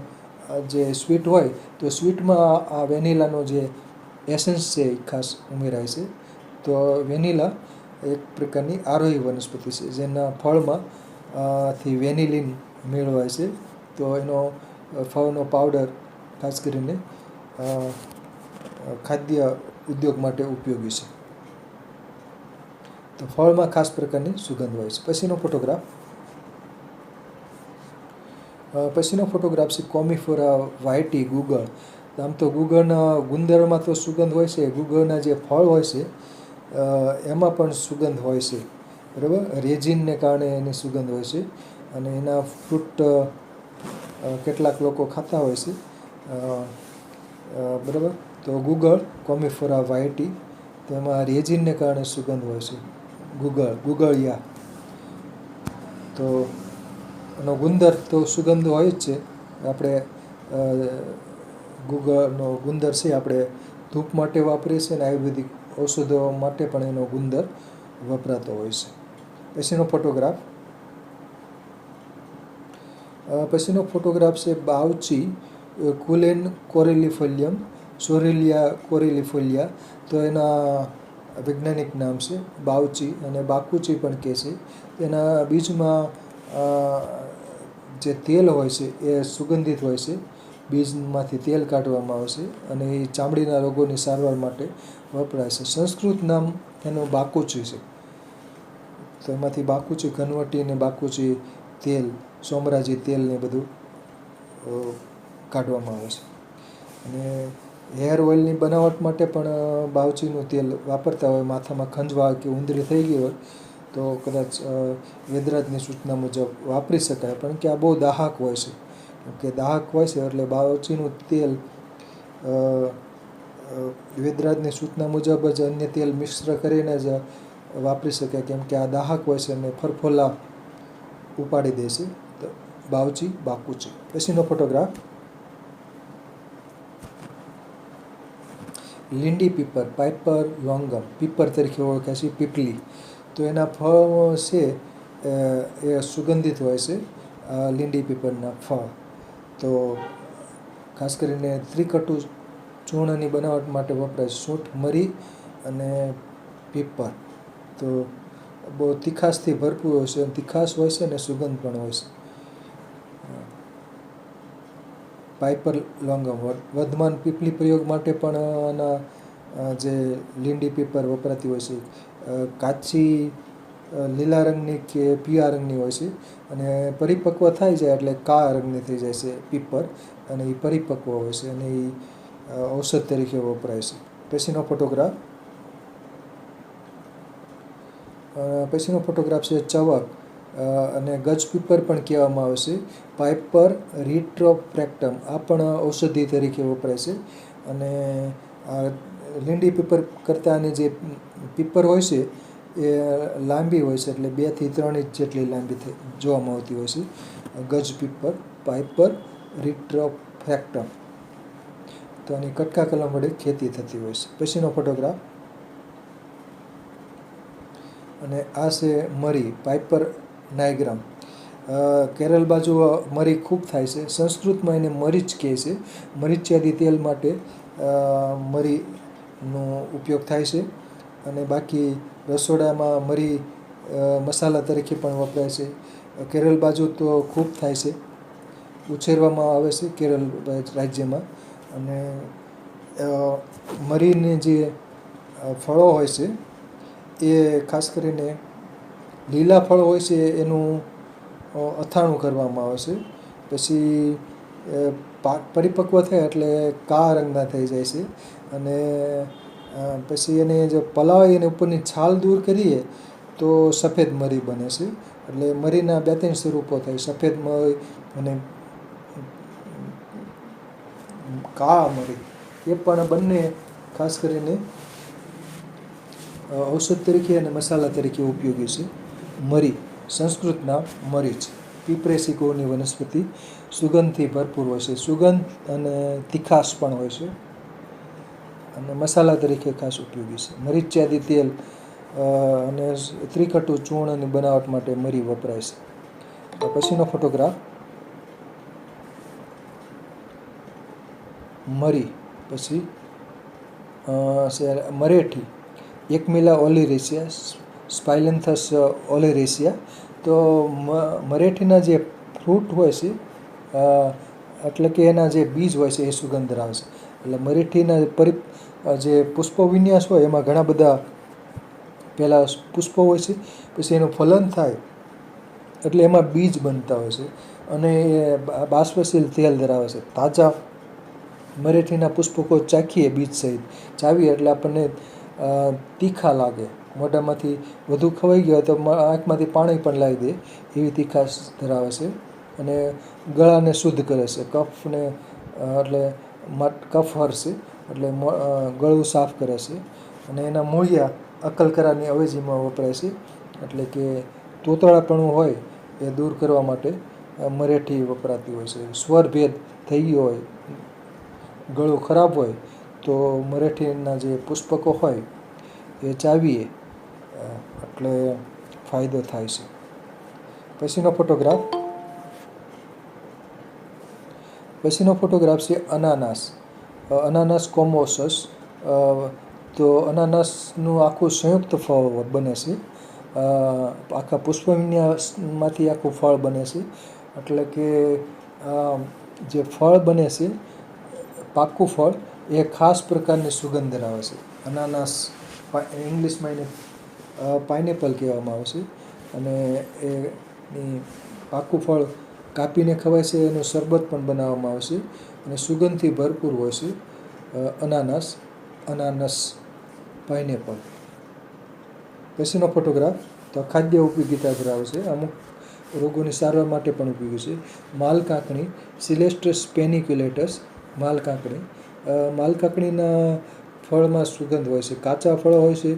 જે સ્વીટ હોય, તો સ્વીટમાં આ વેનિલાનો જે એસન્સ છે એ ખાસ ઉમેરાય છે. તો વેનિલા એક પ્રકારની આરોહી વનસ્પતિ છે, જેના ફળમાં થી વેનિલિન મેળવાય છે. તો એનો ફળનો પાવડર ખાસ કરીને ખાદ્ય ઉદ્યોગ માટે ઉપયોગી છે. તો ફળમાં ખાસ પ્રકારની સુગંધ હોય છે. પછીનો ફોટોગ્રાફ છે કોમીફોરા વ્હાઇટી ગુગળ. આમ તો ગુગળના ગુંદરમાં તો સુગંધ હોય છે, ગુગળના જે ફળ હોય છે એમાં પણ સુગંધ હોય છે, બરાબર. રેઝિનને કારણે એની સુગંધ હોય છે અને એના ફ્રૂટ કેટલાક લોકો ખાતા હોય છે, બરાબર. તો ગુગળ કોમીફોરા વ્હાઇટી, તો એમાં રેઝિનને કારણે સુગંધ હોય છે. ગુગળિયા, તો એનો ગુંદર તો સુગંધ હોય જ છે. આપણે ગુગળનો ગુંદર છે આપણે ધૂપ માટે વાપરીએ છીએ અને આયુર્વેદિક ઔષધો માટે પણ એનો ગુંદર વપરાતો હોય છે. પછીનો ફોટોગ્રાફ છે બાવચી કુલેન કોરેલિફોલિયમ સોરેલિયા કોરેલિફોલિયા, તો એના વૈજ્ઞાનિક નામ છે બાવચી, અને બાકુચી પણ કહે છે. એના બીજમાં જે તેલ હોય છે એ સુગંધિત હોય છે. બીજમાંથી તેલ કાઢવામાં આવે છે અને એ ચામડીના રોગોની સારવાર માટે વપરાય છે. સંસ્કૃત નામ એનું બાકુચી છે. તો એમાંથી બાકુચી ઘનવટી અને બાકુચી તેલ, સોમરાજી તેલ ને બધું કાઢવામાં આવે છે. અને હેર ઓઇલની બનાવટ માટે પણ બાવચીનું તેલ વાપરતા હોય. માથામાં ખંજવાળ કે ઉંદરી થઈ ગઈ હોય તો કદાચ વેદરાજની સૂચના મુજબ વાપરી શકાય, પણ કે આ બહુ દાહક હોય છે. કે દાહક હોય છે એટલે બાવચીનું તેલ વેદરાજની સૂચના મુજબ જ અન્ય તેલ મિશ્ર કરીને જ વાપરી શકાય, કેમ કે આ દાહક હોય છે અને ફરફોલા ઉપાડી દે છે. તો બાવચી બાકુચી. પછીનો ફોટોગ્રાફ લીંડી પીપર પાઇપર લોંગમ, પીપર તરીકે ઓળખાય છે, પીપલી. તો એના ફળ છે એ સુગંધિત હોય છે, લીંડી પીપરના ફળ. તો ખાસ કરીને ત્રિકટુ ચૂર્ણની બનાવટ માટે વપરાય છે. સૂંઠ, મરી અને પીપર. તો બહુ તીખાશથી ભરપૂર હોય છે, તીખાશ હોય છે અને સુગંધ પણ હોય છે. પાઇપર લોંગમ વર્ધમાન પીપલી પ્રયોગ માટે પણ આના જે લીંડી પીપર વપરાતી હોય છે. કાચી લીલા રંગની કે પીળા રંગની હોય છે અને પરિપક્વ થઈ જાય એટલે કાળા રંગની થઈ જાય છે પીપર, અને એ પરિપક્વ હોય છે અને એ ઔષધ તરીકે વપરાય છે. પછીનો ફોટોગ્રાફ છે ચવક, અને ગજ પીપર પણ કહેવામાં આવે છે. પાઇપર રિટ્રોફ્રેક્ટમ, આ પણ ઔષધિ તરીકે વપરાય છે. અને આ લીંડી પીપર કરતાં આની જે પીપર હોય છે એ લાંબી હોય છે, એટલે 2 થી 3 ઇંચ જેટલી લાંબી જોવામાં આવતી હોય છે. ગજ પીપર પાઇપર રિટ્રોફ્રેક્ટમ, તો આની કટકા કલમ વડે ખેતી થતી હોય છે. પછીનો ફોટોગ્રાફ, અને આ છે મરી પાઇપર નાઇગ્રામ. કેરળ બાજુ મરી ખૂબ થાય છે. સંસ્કૃતમાં એને મરીચ કહે છે. મરીચિયાદી તેલ માટે મરીનો ઉપયોગ થાય છે. અને બાકી રસોડામાં મરી મસાલા તરીકે પણ વપરાય છે. કેરળ બાજુ તો ખૂબ થાય છે, ઉછેરવામાં આવે છે કેરળ રાજ્યમાં. અને મરીની જે ફળો હોય છે એ ખાસ કરીને લીલા ફળ હોય છે એનું અથાણું કરવામાં આવે છે. પછી પાક પરિપક્વ થાય એટલે કાળા રંગના થઈ જાય છે. અને પછી એને જો પલાળી અને ઉપરની છાલ દૂર કરીએ તો સફેદ મરી બને છે. એટલે મરીના 2-3 સ્વરૂપો થાય, સફેદ મરી અને કાળા મરી. એ પણ બંને ખાસ કરીને ઔષધ તરીકે અને મસાલા તરીકે ઉપયોગી છે. મરી, સંસ્કૃત નામ મરીચ, પીપરેસી કુળની વનસ્પતિ, સુગંધથી ભરપૂર હોય છે. સુગંધ અને તીખાશ પણ હોય છે અને મસાલા તરીકે ખાસ ઉપયોગી છે. મરીચિયાદી તેલ અને ત્રિકટુ ચૂર્ણની બનાવટ માટે મરી વપરાય છે. પછીનો ફોટોગ્રાફ, મરી પછી મરેઠી એકમિલા ઓલિરેસિયા સ્પાઇલેન્થસ ઓલિરેસિયા. તો મરેઠીના જે ફ્રૂટ હોય છે, એટલે કે એના જે બીજ હોય છે એ સુગંધ ધરાવે છે. એટલે મરેઠીના જે પુષ્પ વિન્યાસ હોય એમાં ઘણા બધા પહેલાં પુષ્પો હોય છે, પછી એનું ફલન થાય એટલે એમાં બીજ બનતા હોય છે અને એ બાષ્પશીલ તેલ ધરાવે છે. તાજા મરેઠીના પુષ્પકો ચાખીએ બીજ સહિત, ચાવીએ એટલે આપણને તીખા લાગે, મોઢામાંથી વધુ ખવાઈ ગયા તો આંખમાંથી પાણી પણ લાવી દે એવી તીખાશ ધરાવે છે. અને ગળાને શુદ્ધ કરે છે, કફને એટલે કફ હરશે એટલે ગળું સાફ કરે છે. અને એના મૂળિયા અક્કલકરાની અવેજીમાં વપરાય છે, એટલે કે તોતરાપણું હોય એ દૂર કરવા માટે મરેઠી વપરાતી હોય છે. સ્વરભેદ થઈ ગયો હોય, ગળું ખરાબ હોય તો મરેઠીના જે પુષ્પકો હોય એ ચાવીએ એટલે ફાયદો થાય છે. પછીનો ફોટોગ્રાફ છે અનાનસ. અનાનસ કોમોસસ. તો અનાનસનું આખું સંયુક્ત ફળ બને છે. આખા પુષ્પવિન્યાસમાંથી આખું ફળ બને છે. એટલે કે જે ફળ બને છે, પાકું ફળ, એ ખાસ પ્રકારની સુગંધ ધરાવે છે. અનાનસ ઇંગ્લિશમાં એને પાઇનેપલ કહેવામાં આવે છે. અને એની પાકું ફળ કાપીને ખવાય છે, એનું શરબત પણ બનાવવામાં આવે છે અને સુગંધથી ભરપૂર હોય છે અનાનસ પાઇનેપલ. પછીનો ફોટોગ્રાફ તો ખાદ્ય ઉપયોગિતા ધરાવે છે, અમુક રોગોની સારવાર માટે પણ ઉપયોગી છે. માલકાંકણી, સિલેસ્ટસ પેનિક્યુલેટસ. માલકાંકણીના ફળમાં સુગંધ હોય છે. કાચા ફળ હોય છે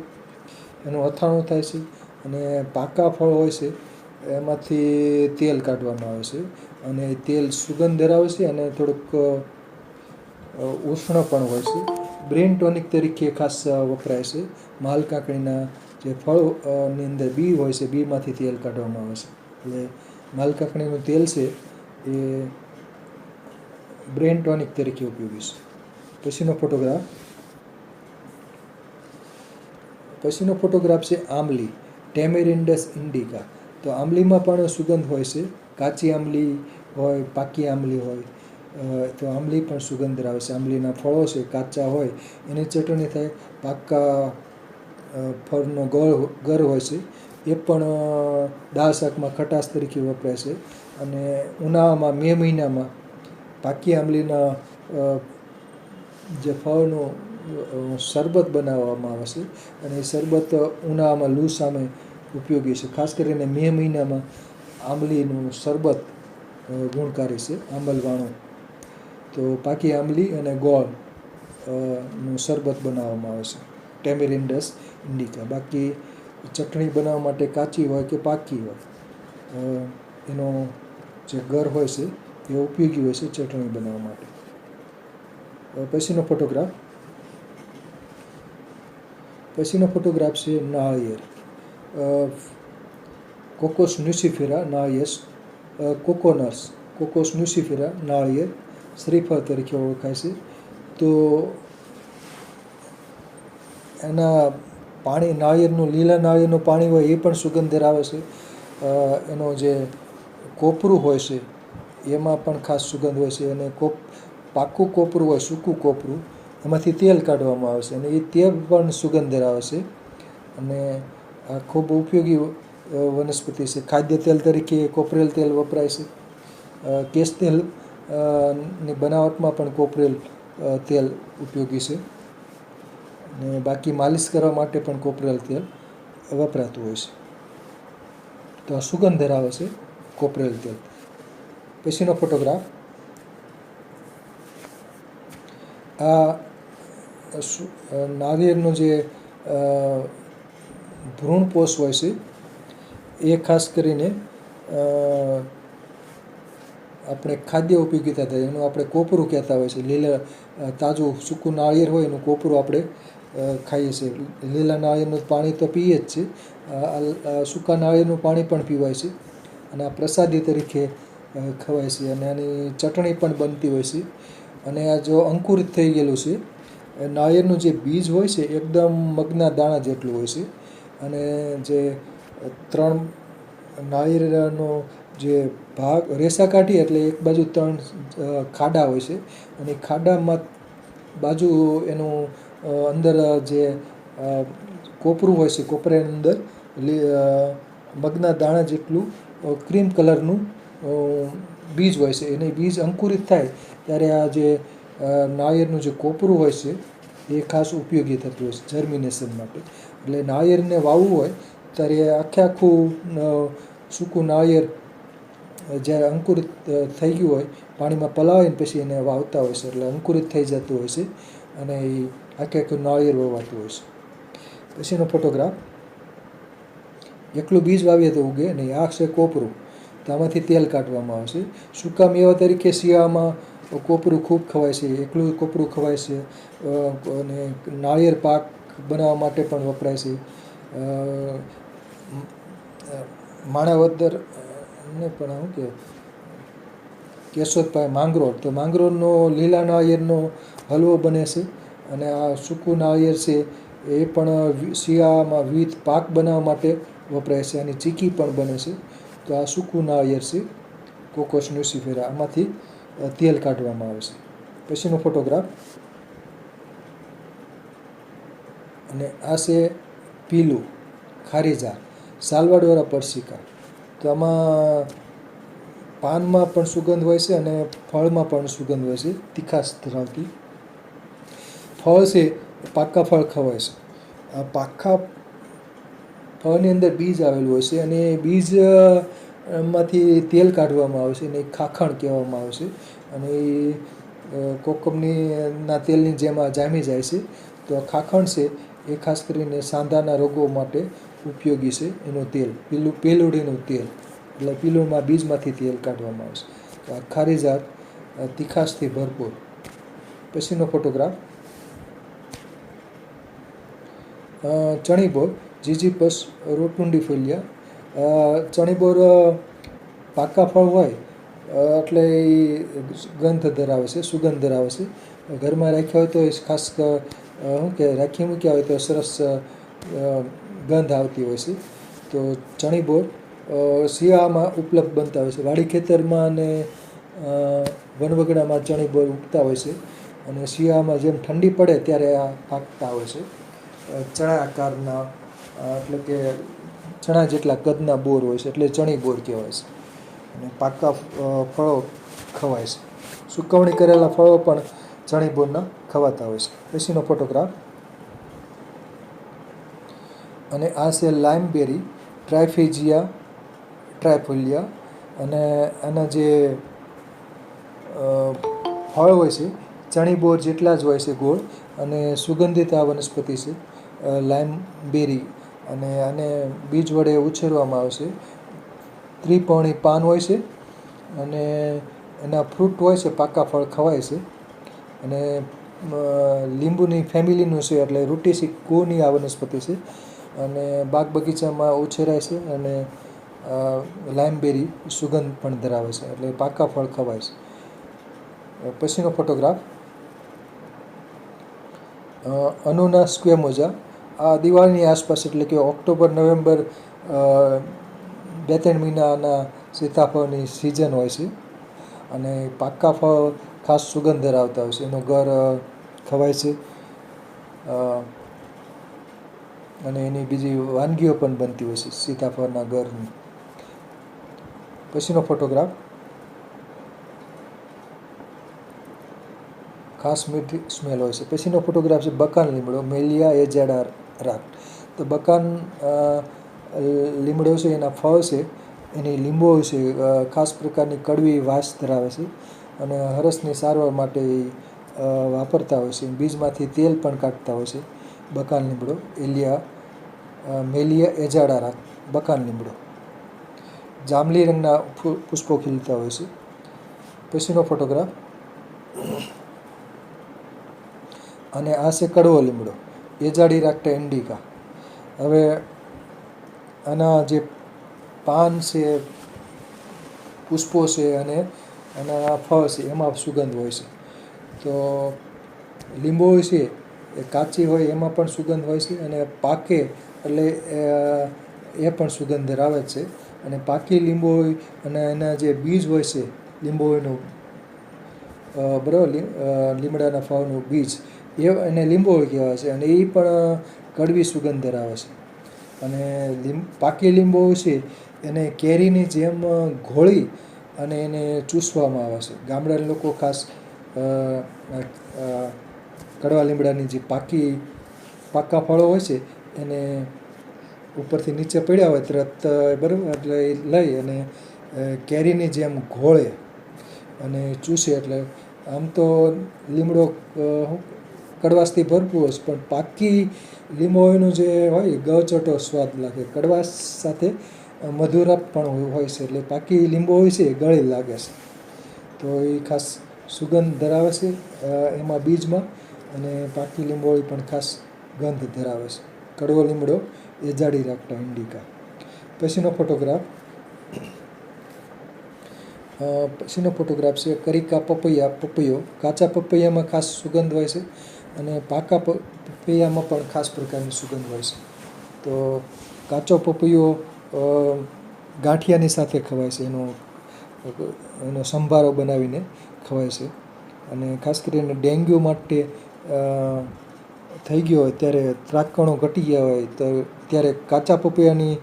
એનું અથાણું થાય છે, અને પાકા ફળ હોય છે એમાંથી તેલ કાઢવામાં આવે છે. અને તેલ સુગંધ ધરાવે છે અને થોડુંક ઉષ્ણ પણ હોય છે. બ્રેન ટોનિક તરીકે ખાસ વપરાય છે. માલકાંકણીના જે ફળની અંદર બી હોય છે, બીમાંથી તેલ કાઢવામાં આવે છે. એટલે માલકાંકણીનું તેલ છે એ બ્રેન ટોનિક તરીકે ઉપયોગી છે. પછીનો ફોટોગ્રાફ છે આંબલી, ટેમેરિન્ડસ ઇન્ડિકા. તો આંબલીમાં પણ સુગંધ હોય છે. કાચી આંબલી હોય, પાકી આંબલી હોય. તો આંબલી પણ સુગંધ ધરાવે છે. આંબલીના ફળો છે, કાચા હોય એની ચટણી થાય. પાકા ફળનો ગર હોય છે એ પણ દાળ શાકમાં ખટાશ તરીકે વપરાય છે. અને ઉનાળામાં મે મહિનામાં પાકી આંબલીના જે ફળનું શરબત બનાવવામાં આવે છે, અને એ શરબત ઉનાળામાં લૂ સામે ઉપયોગી છે. ખાસ કરીને મે મહિનામાં આંબલીનું શરબત ગુણકારી છે, આંબલવાણું. તો પાકી આંબલી અને ગોળ નું શરબત બનાવવામાં આવે છે, ટેમેરિન્ડસ ઇન્ડિકા. બાકી ચટણી બનાવવા માટે કાચી હોય કે પાકી હોય, એનો જે ગર હોય છે એ ઉપયોગી હોય છે ચટણી બનાવવા માટે. પછીનો ફોટોગ્રાફ છે નાળિયેર. કોકોસ ન્યુસિફેરા નાળિયેર. કોકોસ ન્યુસિફેરા નાળિયેર શ્રીફળ તરીકે ઓળખાય છે. તો એના નાળિયેરનું, લીલા નાળિયેરનું પાણી હોય એ પણ સુગંધ ધરાવે છે. એનો જે કોપરું હોય છે એમાં પણ ખાસ સુગંધ હોય છે. અને પાકું કોપરું હોય, સૂકું કોપરું, એમાંથી તેલ કાઢવામાં આવે છે અને એ તેલ પણ સુગંધ ધરાવે છે. અને આ ખૂબ ઉપયોગી વનસ્પતિ છે. ખાદ્ય તેલ તરીકે કોપરેલ તેલ વપરાય છે. કેશ તેલ ની બનાવટમાં પણ કોપરેલ તેલ ઉપયોગી છે. અને બાકી માલિશ કરવા માટે પણ કોપરેલ તેલ વપરાતું હોય છે. તો આ સુગંધ ધરાવે છે કોપરેલ તેલ. પછીનો ફોટોગ્રાફ, આ નાળિયેરનો જે ભ્રૂણપોષ હોય છે એ ખાસ કરીને આપણે ખાદ્ય ઉપયોગિતા થાય એનું આપણે કોપરું કહેતા હોય છે. તાજું સૂકું નાળિયેર હોય એનું કોપરું આપણે ખાઈએ છીએ. લીલા નાળિયેરનું પાણી તો પીએ જ છે, સૂકા નાળિયેરનું પાણી પણ પીવાય છે. અને આ પ્રસાદી તરીકે ખવાય છે. અને આની ચટણી પણ બનતી હોય છે. અને આ જો અંકુરિત થઈ ગયેલું છે, નાળિયેરનું જે બીજ હોય છે એકદમ મગના દાણા જેટલું હોય છે. અને જે 3 નાળિયેરનો જે ભાગ રેસા કાઢીએ એટલે એક બાજુ 3 ખાડા હોય છે. અને ખાડામાં બાજુ એનું અંદર જે કોપરું હોય છે, કોપરાની અંદર મગના દાણા જેટલું ક્રીમ કલરનું બીજ હોય છે. એને બીજ અંકુરિત થાય ત્યારે આ જે નાળિયેરનું જે કોપરું હોય છે એ ખાસ ઉપયોગી થતું હોય છે જર્મિનેશન માટે. એટલે નાળિયેરને વાવવું હોય ત્યારે આખું સૂકું નાળિયેર જ્યારે અંકુરિત થઈ ગયું હોય પાણીમાં પલાળીને પછી એને વાવતા હોય છે, એટલે અંકુરિત થઈ જતું હોય છે અને એ આખું નાળિયેર વવાતું હોય છે. પછીનો ફોટોગ્રાફ, એકલું બીજ વાવીએ તો ઉગે નહીં. આ છે કોપરું, તો આમાંથી તેલ કાઢવામાં આવે છે. સૂકા મેવા તરીકે શિયાળામાં કોપરું ખૂબ ખવાય છે, એકલું કોપરું ખવાય છે અને નાળિયેર પાક બનાવવા માટે પણ વપરાય છે. માણાવદર ને પણ શું કે કેશોદભાઈ માંગરોળ, તો માંગરોળનો લીલા નાળિયેરનો હલવો બને છે અને આ સૂકું નાળિયેર છે એ પણ શિયાળામાં વિવિધ પાક બનાવવા માટે વપરાય છે. આની ચીકી પણ બને છે. તો આ સૂકું નાળિયેર છે કોકોસ ન્યુસીફેરા, આમાંથી તેલ કાઢવામાં આવે છે. પછીનો ફોટોગ્રાફ, અને આ છે પીલું ખારીજા સાલવાડવાળા પરસિકા. તો આમાં પાનમાં પણ સુગંધ હોય છે અને ફળમાં પણ સુગંધ હોય છે, તીખાશ ધરાવતી. ફળ છે પાકા ફળ ખવાય છે. આ પાકા ફળની અંદર બીજ આવેલું હોય છે અને એ બીજ માંથી તેલ કાઢવામાં આવે છે અને એ ખાખણ કહેવામાં આવે છે અને એ કોકમના તેલની જેમ જામી જાય છે. તો આ ખાખણ છે એ ખાસ કરીને સાંધાના રોગો માટે ઉપયોગી છે. એનું તેલ પેલુડીનું તેલ, એટલે પીલુંમાં બીજમાંથી તેલ કાઢવામાં આવે છે. તો આ ખારીજા તીખાશથી ભરપૂર. પછીનો ફોટોગ્રાફ, ચણીબોર જીજીપસ રોટુન્ડીફોલિયા. ચણીબોર પાકા ફળ હોય એટલે એ ગંધ ધરાવે છે, સુગંધ ધરાવે છે. ઘરમાં રાખ્યા હોય તો એ ખાસ શું કે રાખી મૂક્યા હોય તો સરસ ગંધ આવતી હોય છે. તો ચણીબોર શિયાળામાં ઉપલબ્ધ બનતા હોય છે. વાડી ખેતરમાં અને વનવગડામાં ચણીબોર ઉગતા હોય છે અને શિયાળામાં જેમ ઠંડી પડે ત્યારે આ પાકતા હોય છે. ચણા આકારના એટલે કે ચણા જેટલા કદના બોર હોય છે એટલે ચણી બોર કહેવાય છે અને પાકા ફળો ખવાય છે. સુકવણી કરેલા ફળો પણ ચણી બોરના ખવાતા હોય છે. પછીનો ફોટોગ્રાફ, અને આ છે લાઇમબેરી ટ્રાઇફેજિયા ટ્રાઇફોલિયા. અને આના જે ફળ હોય છે ચણી બોર જેટલા જ હોય છે, ગોળ અને સુગંધિત આ વનસ્પતિ છે લાઇમબેરી. અને આને બીજ વડે ઉછેરવામાં આવે છે. ત્રિપર્ણી પાન હોય છે અને એના ફ્રૂટ હોય છે, પાકા ફળ ખવાય છે. અને લીંબુની ફેમિલીનું છે એટલે રૂટીસી કુળની આ વનસ્પતિ છે અને બાગ બગીચામાં ઉછેરાય છે અને લાઇમબેરી સુગંધ પણ ધરાવે છે એટલે પાકા ફળ ખવાય છે. પછીનો ફોટોગ્રાફ, અનુના સ્ક્વેમોઝા. આ દિવાળીની આસપાસ એટલે કે ઓક્ટોબર નવેમ્બર 2-3 મહિનાના સીતાફળની સિઝન હોય છે અને પાકા ફળ ખાસ સુગંધ ધરાવતા હોય છે. એનું ઘર ખવાય છે અને એની બીજી વાનગીઓ પણ બનતી હોય છે સીતાફળના ઘરની. પછીનો ફોટોગ્રાફ, ખાસ મીઠી સ્મેલ હોય છે. પછીનો ફોટોગ્રાફ છે બકાન લીમડો મેલિયા એજાડા. તો બકાન લીમડો છે એના ફળ છે, એની લીંબો છે ખાસ પ્રકારની કડવી વાસ ધરાવે છે અને હરસની સારવાર માટે વાપરતા હોય છે. બીજમાંથી તેલ પણ કાઢતા હોય છે. બકાન લીમડો મેલિયા એજાડા બકાન લીમડો. જાંબલી રંગના પુષ્પો ખીલતા હોય છે. પછીનો ફોટોગ્રાફ, અને આ છે કડવો લીમડો એજાડીરાક્ટા ઇન્ડિકા. હવે આના જે પાન છે, પુષ્પો છે અને આના ફળ છે એમાં સુગંધ હોય છે. તો લીંબો છે એ કાચી હોય એમાં પણ સુગંધ હોય છે અને પાકે એટલે એ પણ સુગંધ ધરાવે છે. અને પાકી લીંબો હોય અને એના જે બીજ હોય છે લીંબોનું બરાબર, લીમડાના ફળનું બીજ એને લીંબોળી કહેવાય છે અને એ પણ કડવી સુગંધ ધરાવે છે. અને પાકી લીંબો છે એને કેરીની જેમ ઘોળી અને એને ચૂસવામાં આવે છે. ગામડાના લોકો ખાસ કડવા લીમડાની જે પાકા ફળો હોય છે એને ઉપરથી નીચે પડ્યા હોય તરત બરાબર એટલે એ લઈ અને કેરીની જેમ ઘોળે અને ચૂસે. એટલે આમ તો લીમડો કડવાશથી ભરપૂર હોય છે, પણ પાકી લીંબોળીનો જે હોય ગચોટો સ્વાદ લાગે. કડવાશ સાથે મધુરપ પણ હોય છે, એટલે પાકી લીંબોળી છે એ ગળી લાગે છે. તો એ ખાસ સુગંધ ધરાવે છે એમાં બીજમાં, અને પાકી લીંબોળી પણ ખાસ ગંધ ધરાવે છે. કડવો લીમડો એજાડીરાક્ટા ઇન્ડિકા. પછીનો ફોટોગ્રાફ છે કરીકા પપૈયો. કાચા પપૈયામાં ખાસ સુગંધ હોય છે, અને પાકા પપૈયામાં પણ ખાસ પ્રકારની સુગંધ હોય છે. તો કાચો પપૈયો ગાંઠિયાની સાથે ખવાય છે, એનો સંભારો બનાવીને ખવાય છે. અને ખાસ કરીને ડેન્ગ્યુ માટે થઈ ગયો હોય ત્યારે, ત્રાકણો ઘટી ગયા હોય તો ત્યારે કાચા પપૈયાની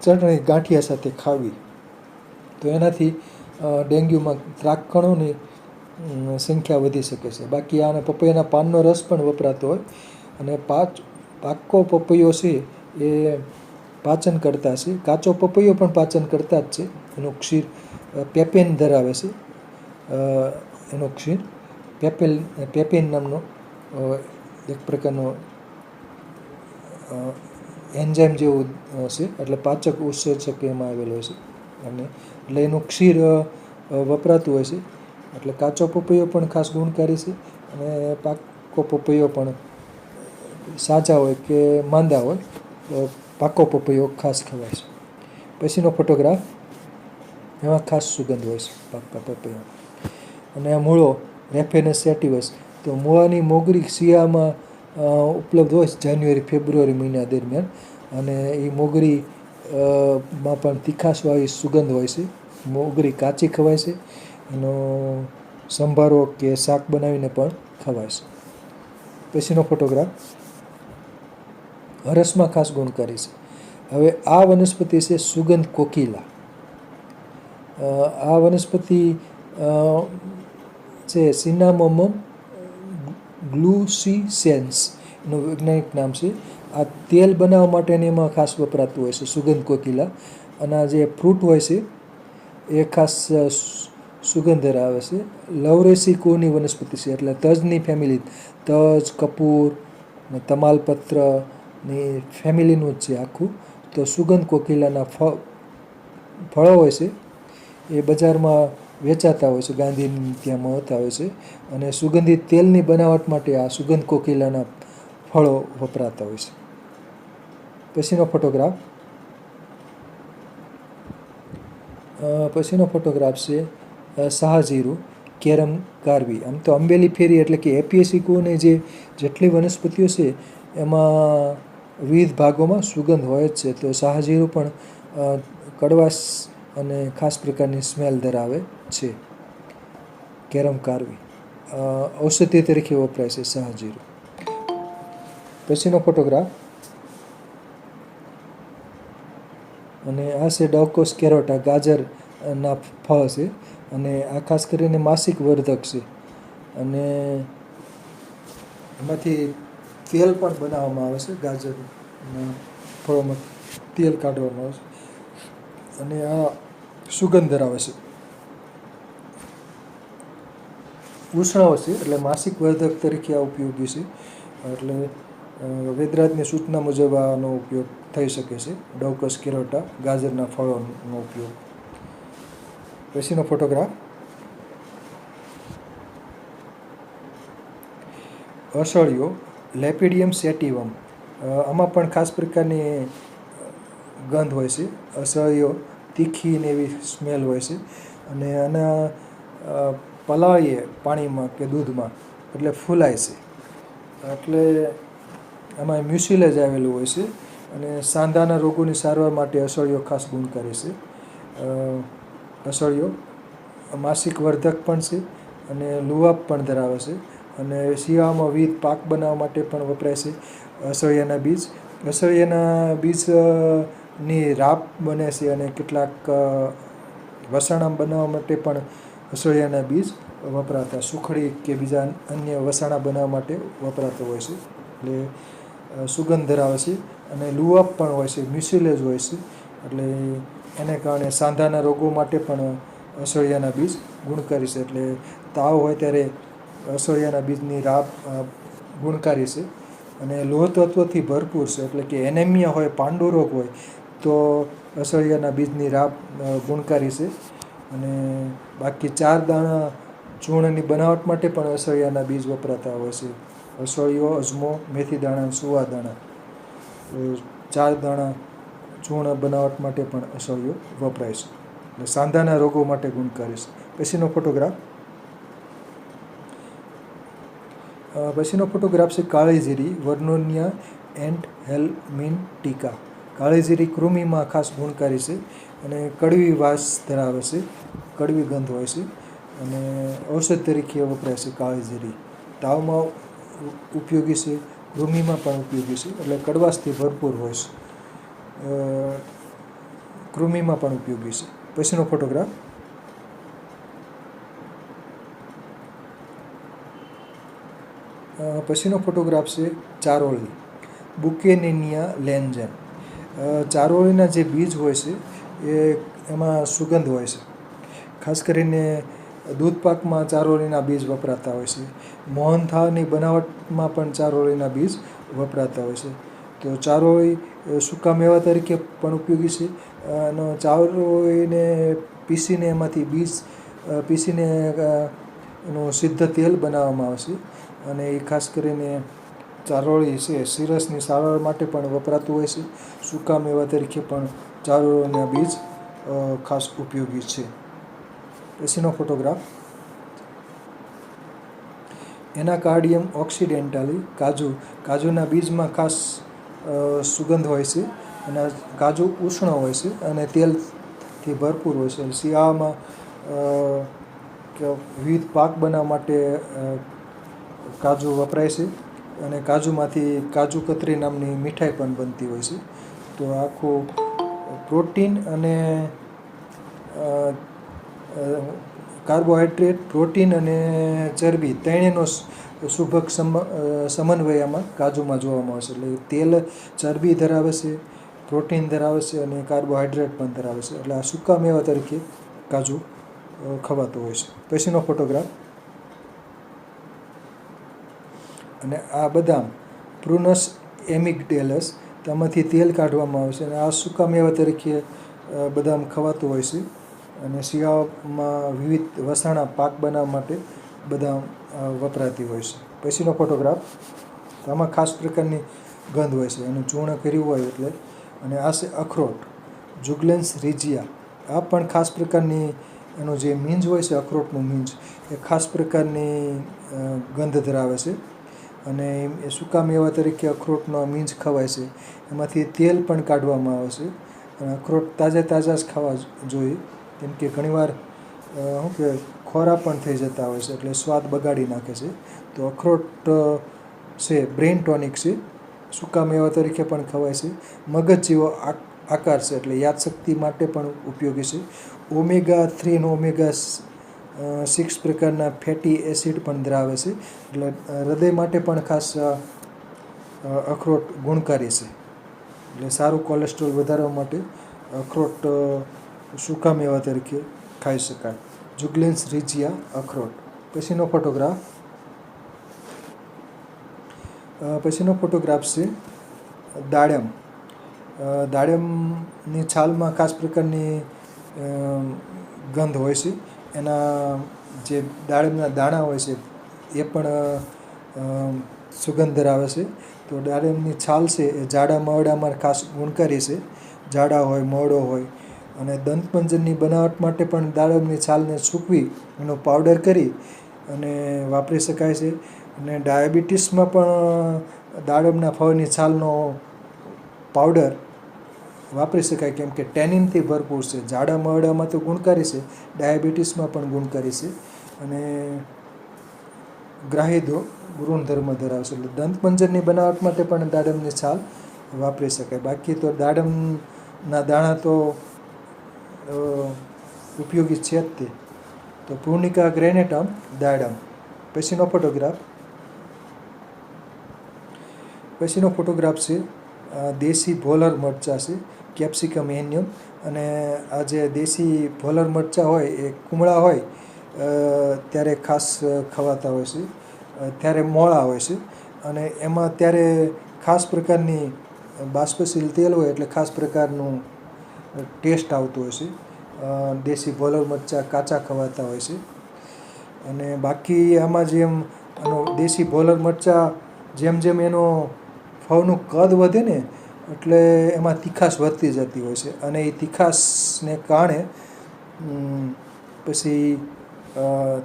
ચટણી ગાંઠિયા સાથે ખાવી, તો એનાથી ડેન્ગ્યુમાં ત્રાકણોની સંખ્યા વધી શકે છે. બાકી આને પપૈયાના પાનનો રસ પણ વપરાતો હોય. અને પાકો પપૈયો છે એ પાચન કરતા છે. કાચો પપૈયો પણ પાચન કરતા જ છે. એનું ક્ષીર પેપેન ધરાવે છે. એનો ક્ષીર પેપેન નામનો એક પ્રકારનો એન્ઝાઇમ જેવું છે, એટલે પાચક ઉત્સેચક એમાં આવેલો છે. અને એટલે એનું ક્ષીર વપરાતું હોય છે. એટલે કાચો પપૈયો પણ ખાસ ગુણકારી છે, અને પાકો પપૈયો પણ સાચા હોય કે માંદા હોય તો પાકો પપૈયો ખાસ ખવાય છે. પછીનો ફોટોગ્રાફ, એમાં ખાસ સુગંધ હોય છે પાકા પપૈયા. અને મૂળો રેફેનસ સેટિવસ. તો મૂળાની મોગરી શિયાળામાં ઉપલબ્ધ હોય છે, જાન્યુઆરી ફેબ્રુઆરી મહિના દરમિયાન. અને એ મોગરી માં પણ તીખાશવાળી સુગંધ હોય છે. મોગરી કાચી ખવાય છે, એનો સંભારો કે શાક બનાવીને પણ ખવાય છે. પછીનો ફોટોગ્રાફ, હરસમાં ખાસ ગુણકારી છે. હવે આ વનસ્પતિ છે સુગંધ કોકિલા. આ વનસ્પતિ છે સિનામોમમ ગ્લુસિસેન્સ એનું વૈજ્ઞાનિક નામ છે. આ તેલ બનાવવા માટેની એમાં ખાસ વપરાતું હોય છે સુગંધ કોકિલા. અને આ જે ફ્રૂટ હોય છે એ ખાસ સુગંધ ધરાવે છે. લવરેસી કુળની વનસ્પતિ છે, એટલે તજની ફેમિલી, તજ, કપૂર ને તમાલપત્રની ફેમિલીનું જ છે આખું. તો સુગંધ કોકિલાના ફળો હોય છે એ બજારમાં વેચાતા હોય છે, ગાંધીની ત્યાં મળતા હોય છે. અને સુગંધિત તેલની બનાવટ માટે આ સુગંધ કોકિલાના ફળો વપરાતા હોય છે. પછીનો ફોટોગ્રાફ છે શાહજીરું કેરમ કાર્વી. આમ તો અંબેલી ફેરી એટલે કે એપિએસી કુળની જેટલી વનસ્પતિઓ છે એમાં વિવિધ ભાગોમાં સુગંધ હોય જ છે. તો શાહજીરું પણ કડવાશ અને ખાસ પ્રકારની સ્મેલ ધરાવે છે. કેરમ કાર્વી ઔષધિ તરીકે વપરાય છે શાહજીરું. પછીનો ફોટોગ્રાફ, અને આ છે ડોકોસ કેરોટા, ગાજરના ફળ છે. અને આ ખાસ કરીને માસિક વર્ધક છે, અને એમાંથી તેલ પણ બનાવવામાં આવે છે. ગાજરના ફળોમાં તેલ કાઢવામાં આવે છે, અને આ સુગંધ ધરાવે છે. ઉષ્ણ છે, એટલે માસિક વર્ધક તરીકે આ ઉપયોગી છે. એટલે વેદરાજની સૂચના મુજબ આનો ઉપયોગ થઈ શકે છે, ડોકસ કેરોટા ગાજરના ફળોનો ઉપયોગ. પછીનો ફોટોગ્રાફ, અસળિયો લેપિડિયમ સેટિવમ. આમાં પણ ખાસ પ્રકારની ગંધ હોય છે. અસળિયો તીખી ને એવી સ્મેલ હોય છે, અને આના પલાળીએ પાણીમાં કે દૂધમાં એટલે ફૂલાય છે. એટલે આમાં મ્યુસિલેજ આવેલું હોય છે, અને સાંધાના રોગોની સારવાર માટે અસળિયો ખાસ ગુણકારી છે. અસળિયો માસિક વર્ધક પણ છે, અને લુઆબ પણ ધરાવે છે. અને શિયાળામાં વિવિધ પાક બનાવવા માટે પણ વપરાય છે અસળિયાના બીજ. અસળિયાના બીજની રાબ બને છે, અને કેટલાક વસાણા બનાવવા માટે પણ અસળિયાના બીજ વપરાતા સુખડી કે બીજા અન્ય વસાણા બનાવવા માટે વપરાતો હોય છે. એટલે સુગંધ ધરાવે છે. અને લુઆબ પણ હોય છે, મ્યુસિલેજ હોય છે. એટલે એને કારણે સાંધાના રોગો માટે પણ અસળિયાના બીજ ગુણકારી છે. એટલે તાવ હોય ત્યારે અસળિયાના બીજની રાબ ગુણકારી છે. અને લોહ તત્વથી ભરપૂર છે. એટલે કે એનેમિયા હોય, પાંડુરોગ હોય તો અસળિયાના બીજની રાબ ગુણકારી છે. અને બાકી 4 દાણા ચૂર્ણની બનાવટ માટે પણ અસળિયાના બીજ વપરાતા હોય છે. અસળિયો, અજમો, મેથી દાણા, સુવા દાણા, 4 દાણા ચૂર્ણ બનાવટ માટે પણ અસળિયો વપરાય છે. એટલે સાંધાના રોગો માટે ગુણકારી છે. પછીનો ફોટોગ્રાફ છે કાળી જીરી, વર્નોનિયા એન્ટહેલ્મિન્ટિકા. કાળી જીરી કૃમિમાં ખાસ ગુણકારી છે. અને કડવી વાસ ધરાવે છે, કડવી ગંધ હોય છે. અને ઔષધ તરીકે વપરાય છે કાળી જીરી. તાવમાં ઉપયોગી છે, કૃમિમાં પણ ઉપયોગી છે. એટલે કડવાશથી ભરપૂર હોય છે. કૃમિમાં પણ ઉપયોગી છે. પછીનો ફોટોગ્રાફ છે ચારોળી, બુકેનેનિયા લેન્જન. ચારોળીના જે બીજ હોય છે એમાં સુગંધ હોય છે. ખાસ કરીને દૂધ પાકમાં ચારોળીના બીજ વપરાતા હોય છે. મોહનથાળની બનાવટમાં પણ ચારોળીના બીજ વપરાતા હોય છે. તો ચારોળી સૂકા મેવા તરીકે પણ ઉપયોગી છે. અને ચારોળીને પીસીને એમાંથી બીજ પીસીને એનું શુદ્ધ તેલ બનાવવામાં આવે છે. અને એ ખાસ કરીને ચારોળી છે સિરસની સારવાર માટે પણ વપરાતું હોય છે. સૂકા મેવા તરીકે પણ ચારોળીના બીજ ખાસ ઉપયોગી છે. પછીનો ફોટોગ્રાફ એનાકાર્ડિયમ ઓક્સિડેન્ટાલી, કાજુના બીજમાં ખાસ સુગંધ હોય છે. અને કાજુ ઉષ્ણ હોય છે અને તેલથી ભરપૂર હોય છે. શિયાળામાં વિવિધ પાક બનાવવા માટે કાજુ વપરાય છે. અને કાજુમાંથી કાજુ કતરી નામની મીઠાઈ પણ બનતી હોય છે. તો આખું પ્રોટીન અને કાર્બોહાઈડ્રેટ, પ્રોટીન અને ચરબી ત્રણેયનો સુભગ સમન્વય આમાં કાજુમાં જોવામાં આવે છે. એટલે તેલ ચરબી ધરાવે છે, પ્રોટીન ધરાવે છે અને કાર્બોહાઈડ્રેટ પણ ધરાવે છે. એટલે આ સૂકા મેવા તરીકે કાજુ ખવાતો હોય છે. પછીનો ફોટોગ્રાફ અને આ બદામ, પ્રુનસ એમિગ્ડેલસ, તેમાંથી તેલ કાઢવામાં આવે છે. અને આ સૂકા મેવા તરીકે બદામ ખવાતું હોય છે. અને શિયાળામાં વિવિધ વસાણા પાક બનાવવા માટે બદામ વપરાતી હોય છે. પછીનો ફોટોગ્રાફ, આમાં ખાસ પ્રકારની ગંધ હોય છે, એનું ચૂર્ણ કર્યું હોય એટલે. અને આ છે અખરોટ, જુગલેન્સ રિજિયા. આ પણ ખાસ પ્રકારની એનું જે મીંજ હોય છે, અખરોટનું મીંજ, એ ખાસ પ્રકારની ગંધ ધરાવે છે. અને એ સૂકા મેવા તરીકે અખરોટનો મીંજ ખવાય છે. એમાંથી તેલ પણ કાઢવામાં આવે છે. અને અખરોટ તાજા જ ખાવા જોઈએ. કેમ કે ઘણીવાર ખોરા પણ થઈ જતા હોય છે, એટલે સ્વાદ બગાડી નાખે છે. તો અખરોટ છે બ્રેઇન ટોનિક છે, સૂકા મેવા તરીકે પણ ખવાય છે. મગજ જેવો આકાર છે, એટલે યાદશક્તિ માટે પણ ઉપયોગી છે. omega-3 અને omega-6 પ્રકારના ફેટી એસિડ પણ ધરાવે છે. એટલે હૃદય માટે પણ ખાસ અખરોટ ગુણકારી છે. એટલે સારું કોલેસ્ટ્રોલ વધારવા માટે અખરોટ સૂકા મેવા તરીકે ખાઈ શકાય. જુગલેન્સ રિજિયા અખરોટ. પછીનો ફોટોગ્રાફ છે દાડમ. દાડમની છાલમાં ખાસ પ્રકારની ગંધ હોય છે. એના જે દાડમના દાણા હોય છે એ પણ સુગંધ ધરાવે છે. તો દાડમની છાલ છે એ જાડા મરડામાં ખાસ ગુણકારી છે. જાડા હોય, મરડો હોય. અને દંતમંજનની બનાવટ માટે પણ દાડમની છાલને સૂકવી એનો પાવડર કરી અને વાપરી શકાય છે. અને ડાયાબિટીસમાં પણ દાડમના ફળની છાલનો પાવડર વાપરી શકાય. કેમ કે ટેનિનથી ભરપૂર છે. જાડા મરડામાં તો ગુણકારી છે, ડાયાબિટીસમાં પણ ગુણકારી છે. અને ગ્રાહી ગુણધર્મ ધરાવે છે. એટલે દંતમંજનની બનાવટ માટે પણ દાડમની છાલ વાપરી શકાય. બાકી તો દાડમના દાણા તો ઉપયોગી છે જ તે. તો પ્રુનિકા ગ્રેનેટમ દાડમ. પછીનો ફોટોગ્રાફ છે દેશી ભોલર મરચાં છે, કેપ્સિકમ એન્યુમ. અને આ જે દેશી ભોલર મરચાં હોય એ કુમળા હોય ત્યારે ખાસ ખવાતા હોય છે, ત્યારે મોળા હોય છે અને એમાં ત્યારે ખાસ પ્રકારની બાષ્પશીલ તેલ હોય એટલે ખાસ પ્રકારનું ટેસ્ટ આવતો હોય છે. દેશી ભોલર મરચાં કાચા ખવાતા હોય છે. અને બાકી આમાં જેમ દેશી ભોલર મરચાં જેમ એનો ફળનું કદ વધે ને એટલે એમાં તીખાશ વધતી જતી હોય છે અને એ તીખાશને કારણે પછી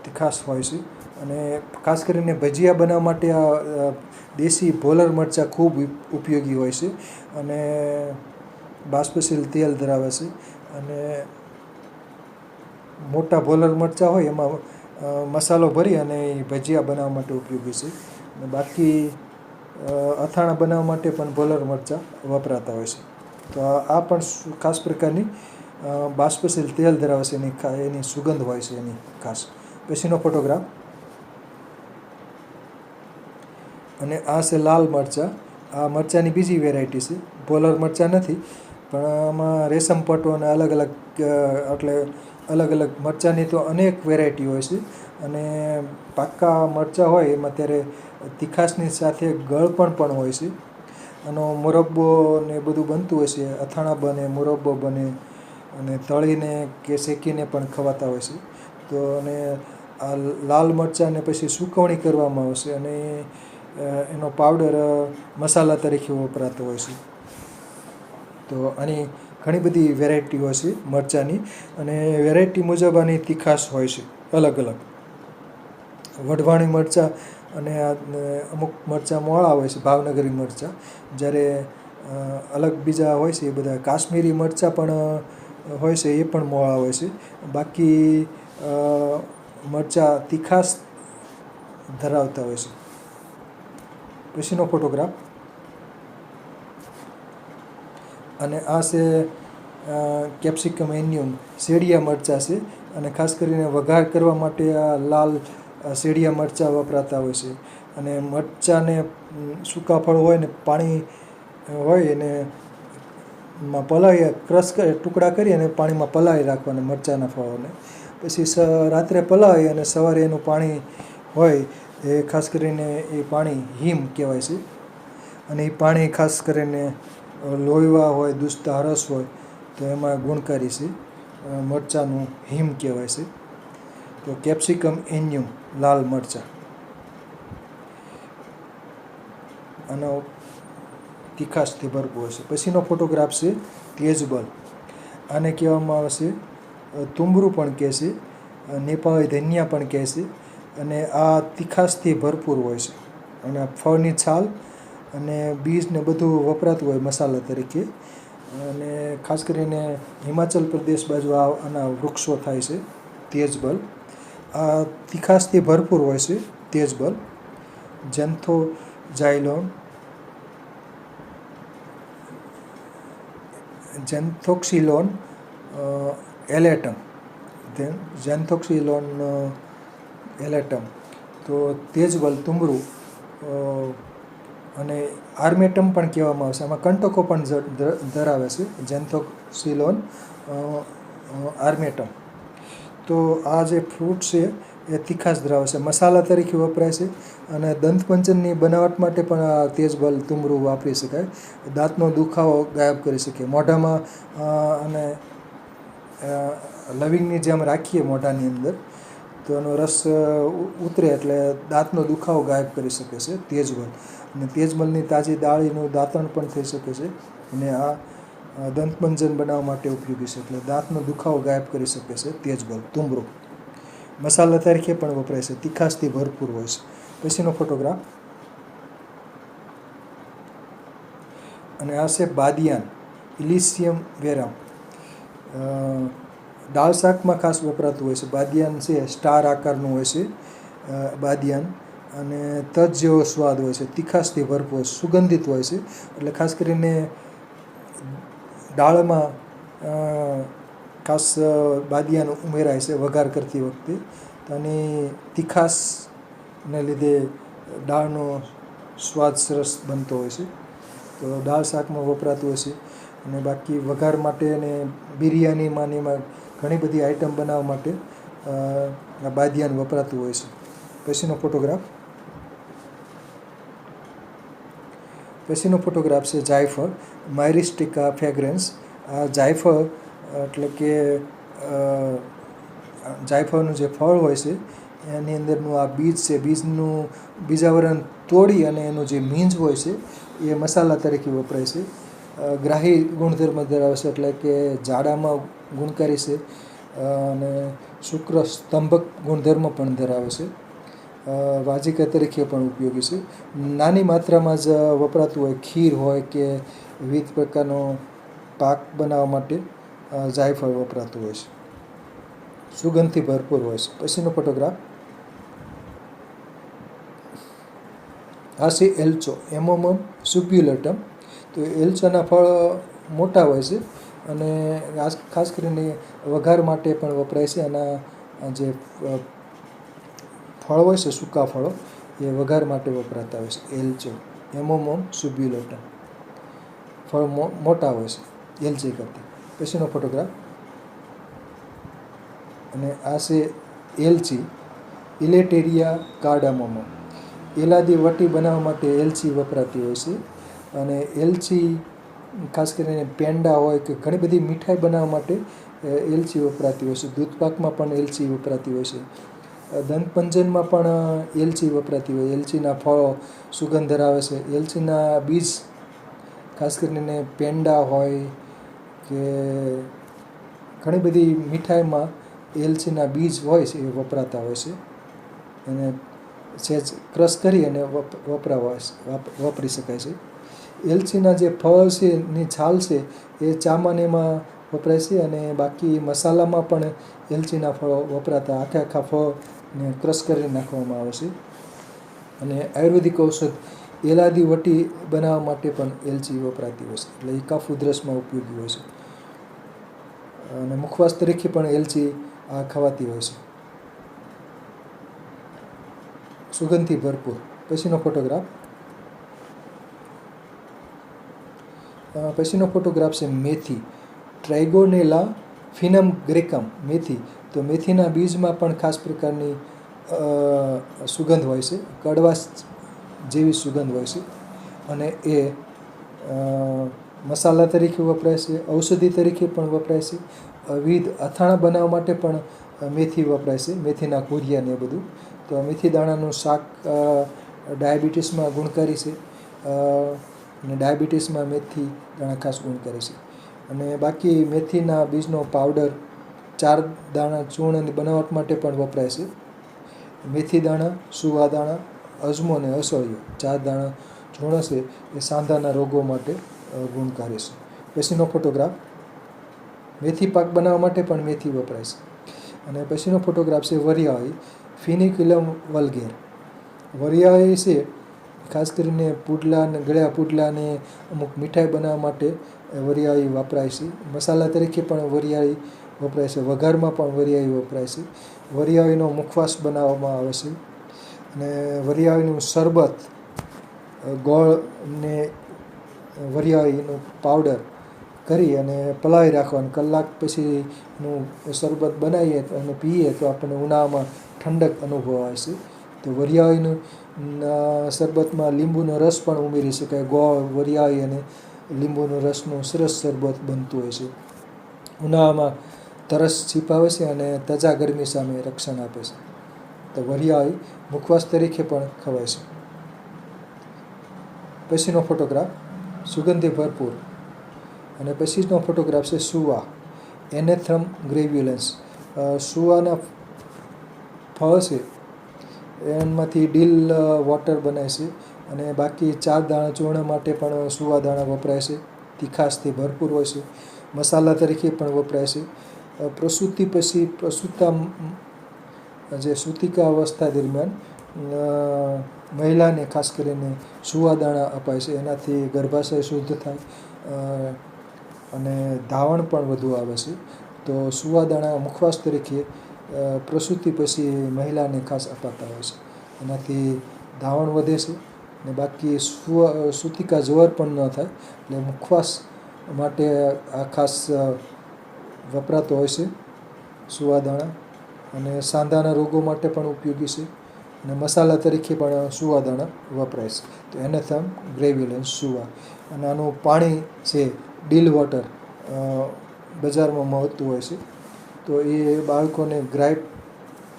તીખાશ હોય છે. અને ખાસ કરીને ભજીયા બનાવવા માટે આ દેશી ભોલર મરચાં ખૂબ ઉપયોગી હોય છે અને બાષ્પશીલ તેલ ધરાવે છે. અને મોટા ભોલર મરચાં હોય એમાં મસાલો ભરી અને એ ભજીયા બનાવવા માટે ઉપયોગી છે. અને બાકી અથાણાં બનાવવા માટે પણ ભોલર મરચાં વપરાતા હોય છે. તો આ પણ ખાસ પ્રકારની બાષ્પશીલ તેલ ધરાવે છે, એની સુગંધ હોય છે એની ખાસ. પછીનો ફોટોગ્રાફ, અને આ છે લાલ મરચાં. આ મરચાંની બીજી વેરાયટી છે, ભોલર મરચાં નથી પણ આમાં રેશમ પટ્ટો અને અલગ અલગ મરચાંની તો અનેક વેરાયટી હોય છે. અને પાકા મરચાં હોય એમાં ત્યારે તીખાશની સાથે ગળપણ પણ હોય છે. આનો મુરબ્બો ને બધું બનતું હોય છે, અથાણાં બને, મુરબ્બો બને અને તળીને કે શેકીને પણ ખવાતા હોય છે. તો અને આ લાલ મરચાંને પછી સૂકવણી કરવામાં આવશે અને એનો પાવડર મસાલા તરીકે વપરાતો હોય છે. તો આની ઘણી બધી વેરાયટી હોય છે મરચાંની, અને વેરાયટી મુજબ આની તીખાશ હોય છે અલગ. વઢવાણી મરચાં અને અમુક મરચાં મોળા હોય છે, ભાવનગરી મરચાં. જ્યારે અલગ બીજા હોય છે એ બધા કાશ્મીરી મરચાં પણ હોય છે, એ પણ મોળા હોય છે. બાકી મરચાં તીખાશ ધરાવતા હોય છે. પછીનો ફોટોગ્રાફ, અને આ છે કેપ્સિકમ એન્યુમ, શેડિયા મરચાં છે. અને ખાસ કરીને વઘાર કરવા માટે આ લાલ શેડિયા મરચાં વપરાતા હોય છે. અને મરચાંને સૂકા ફળ હોય ને પાણી હોય એને પલાળી ક્રશ કરી ટુકડા કરી અને પાણીમાં પલાળી રાખવાના મરચાંના ફળોને. પછી રાત્રે પલાળી અને સવારે એનું પાણી હોય એ ખાસ કરીને એ પાણી હિમ કહેવાય છે. અને એ પાણી ખાસ કરીને લોહીવા હોય, દુસતા હરસ હોય તો એમાં ગુણકારી છે. મરચાંનું હિમ કહેવાય છે. તો કેપ્સિકમ એન્યુમ લાલ મરચાં, આનો તીખાશથી ભરપૂર છે. પછીનો ફોટોગ્રાફ છે તેજબલ. આને કહેવામાં આવે છે તુંબરું પણ કહે છે, નેપાળી ધનિયા પણ કહે છે. અને આ તીખાશથી ભરપૂર હોય છે. અને ફળની છાલ અને બીજ ને બધું વપરાતું હોય મસાલા તરીકે. અને ખાસ કરીને હિમાચલ પ્રદેશ બાજુ આના વૃક્ષો થાય છે તેજબલ. આ તીખાશથી ભરપૂર હોય છે તેજબલ. ઝેન્થોક્સિલોન એલેટમ, તો તેજબલ, તુંબરું અને આર્મેટમ પણ કહેવામાં આવે છે. આમાં કંટકો પણ ધરાવે છે, ઝેન્થોક્સિલોન આર્મેટમ. તો આ જે ફ્રૂટ છે એ તીખાશ ધરાવે છે, મસાલા તરીકે વપરાય છે. અને દંતમંજનની બનાવટ માટે પણ આ તેજબલ, તુંબરું વાપરી શકાય. દાંતનો દુખાવો ગાયબ કરી શકે. મોઢામાં અને લવિંગની જેમ રાખીએ મોઢાની અંદર તો એનો રસ ઉતરે એટલે દાંતનો દુખાવો ગાયબ કરી શકે છે તેજબલ. અને તેજબલની તાજી દાળીનું દાંતણ પણ થઈ શકે છે. અને આ દંતમંજન બનાવવા માટે ઉપયોગી છે, એટલે દાંતનો દુખાવો ગાયબ કરી શકે છે તેજબલ, તુંબરું. મસાલા તરીકે પણ વપરાય છે, તીખાશથી ભરપૂર હોય છે. પછીનો ફોટોગ્રાફ, અને આ છે બાદિયાન, ઇલિશિયમ વેરામ. દાળ શાકમાં ખાસ વપરાતું હોય છે. બાદિયાન છે સ્ટાર આકારનું હોય છે બાદિયાન, અને તજ જેવો સ્વાદ હોય છે, તીખાશથી ભરપૂર, સુગંધિત હોય છે. એટલે ખાસ કરીને દાળમાં ખાસ બાદિયાનું ઉમેરાય છે વઘાર કરતી વખતે. તો આની તીખાશને લીધે દાળનો સ્વાદ સરસ બનતો હોય છે. તો દાળ શાકમાં વપરાતું હોય છે. અને બાકી વઘાર માટે અને બિરયાનીમાં ને એમાં ઘણી બધી આઈટમ બનાવવા માટે આ બાદિયાન વપરાતું હોય છે. પછીનો ફોટોગ્રાફ છે જાયફળ, માયરિસ્ટિકા ફ્રેગ્રન્સ. આ જાયફળ એટલે કે જાયફળનું જે ફળ હોય છે એની અંદરનું આ બીજ છે, બીજાવરણ તોડી અને એનું જે મીંજ હોય છે એ મસાલા તરીકે વપરાય છે. ગ્રાહી ગુણધર્મ ધરાવે છે, એટલે કે જાડામાં ગુણકારી છે અને શુક્ર સ્તંભક ગુણધર્મ પણ ધરાવે છે. વાજિકા તરીકે પણ ઉપયોગી છે. નાની માત્રામાં જ વપરાતું હોય, ખીર હોય કે વિવિધ પ્રકારનો પાક બનાવવા માટે જાયફળ વપરાતું હોય છે. સુગંધથી ભરપૂર હોય છે. પછીનો ફોટોગ્રાફ આ છે એલચો, એમોમમ સુબ્યુલેટમ. તો એલચોના ફળ મોટા હોય છે અને ખાસ કરીને વઘાર માટે પણ વપરાય છે. આના જે ફળ હોય છે, સૂકા ફળો, એ વઘાર માટે વપરાતા હોય છે. એલચો, એમોમમ સુબ્યુલેટમ. ફળ મોટા હોય છે એલચી કરતાં. પછીનો ફોટોગ્રાફ અને આ છે એલચી, ઇલેટેરિયા કાર્ડામોમમ. એલાદી વટી બનાવવા માટે એલચી વપરાતી હોય છે. અને એલચી ખાસ કરીને પેંડા હોય કે ઘણી બધી મીઠાઈ બનાવવા માટે એલચી વપરાતી હોય છે. દૂધપાકમાં પણ એલચી વપરાતી હોય છે. દંતપંજનમાં પણ એલચી વપરાતી હોય. એલચીના ફળો સુગંધ ધરાવે છે. એલચીના બીજ ખાસ કરીને પેંડા હોય કે ઘણી બધી મીઠાઈમાં એલચીના બીજ હોય છે એ વપરાતા હોય છે. અને સહેજ ક્રશ કરી અને વાપરી શકાય છે. એલચીના જે ફળ છે એની છાલ છે એ ચામાં ને એમાં વપરાય છે. અને બાકી મસાલામાં પણ એલચીના ફળો વપરાતા, આખા ફળને ક્રશ કરી નાખવામાં આવે છે. અને આયુર્વેદિક ઔષધ એલાદી વટી બનાવવા માટે પણ એલચી વપરાતી હોય છે. એટલે એ કફ ઉધરસમાં ઉપયોગી હોય છે. અને મુખવાસ તરીકે પણ એલચી ખવાતી હોય છે. સુગંધથી ભરપૂર. પછીનો ફોટોગ્રાફ છે મેથી, ટ્રાઇગોનેલા ફિનમ ગ્રેકમ. મેથી, તો મેથીના બીજમાં પણ ખાસ પ્રકારની સુગંધ હોય છે, કડવાશ જેવી સુગંધ હોય છે. અને એ મસાલા તરીકે વપરાય છે, ઔષધિ તરીકે પણ વપરાય છે. વિવિધ અથાણાં બનાવવા માટે પણ મેથી વપરાય છે, મેથીના કુરિયા ને એ બધું. તો મેથી દાણાનું શાક ડાયાબિટીસમાં ગુણકારી છે. અને ડાયાબિટીસમાં મેથી દાણા ખાસ ગુણકારી છે. અને બાકી મેથીના બીજનો પાવડર 4 દાણા ચૂર્ણની બનાવટ માટે પણ વપરાય છે. મેથી દાણા, સુવા દાણા, અજમો અને અસળિયો 4 દાણા ચૂર્ણ છે એ સાંધાના રોગો માટે ગુણકારી છે. પછીનો ફોટોગ્રાફ મેથી પાક બનાવવા માટે પણ મેથી વપરાય છે. અને પછીનો ફોટોગ્રાફ છે વરિયાળી, ફિનિક્યુલમ વલ્ગેર. વરિયાળી છે ખાસ કરીને ગળ્યા પુડલાને અમુક મીઠાઈ બનાવવા માટે વરિયાળી વપરાય છે. મસાલા તરીકે પણ વરિયાળી વપરાય છે. વઘારમાં પણ વરિયાળી વપરાય છે. વરિયાળીનો મુખવાસ બનાવવામાં આવે છે. અને વરિયાળીનું શરબત, ગોળને વરિયાળીનું પાવડર કરી અને પલાળી રાખવાનું. કલાક પછીનું શરબત બનાવીએ અને પીએ તો આપણને ઉનાળામાં ઠંડક અનુભવાય છે. તો વરિયાળીનું શરબતમાં લીંબુનો રસ પણ ઉમેરી શકાય. ગોળ, વરિયાળી અને લીંબુનો રસનું સરસ શરબત બનતું હોય છે. ઉનાળામાં તરસ છીપાવે છે અને તજા ગરમી સામે રક્ષણ આપે છે. તો વરિયાળી મુખવાસ તરીકે પણ ખવાય છે. પછીનો ફોટોગ્રાફ સુગંધથી ભરપૂર. અને પછીનો ફોટોગ્રાફ છે સુવા, એનેથ્રમ ગ્રેવ્યુલન્સ. સુવાના ફળ છે એમાંથી ડીલ વોટર બને છે. અને બાકી 4 દાણા ચૂર્ણ માટે પણ સુવા દાણા વપરાય છે. તીખાશથી ભરપૂર હોય છે. મસાલા તરીકે પણ વપરાય છે. પ્રસૂતિ પછી જે સૂતિકા અવસ્થા દરમિયાન મહિલાને ખાસ કરીને સુવા દાણા અપાય છે. એનાથી ગર્ભાશય શુદ્ધ થાય અને ધાવણ પણ વધુ આવે છે. તો સુવાદાણા મુખવાસ તરીકે પ્રસૂતિ પછી મહિલાને ખાસ અપાતા હોય છે. એનાથી ધાવણ વધે છે ને બાકી સૂતિકા જવર પણ ન થાય, એટલે મુખવાસ માટે આ ખાસ વપરાતો હોય છે સુવાદાણા. અને સાંધાના રોગો માટે પણ ઉપયોગી છે અને મસાલા તરીકે પણ સુવાદાણા વપરાય છે. તો એનેથમ ગ્રેવ્યુલન્સ સુવા. અને આનું પાણી છે ડીલ વોટર બજારમાં મળતું હોય છે. તો એ બાળકોને ગ્રાઇપ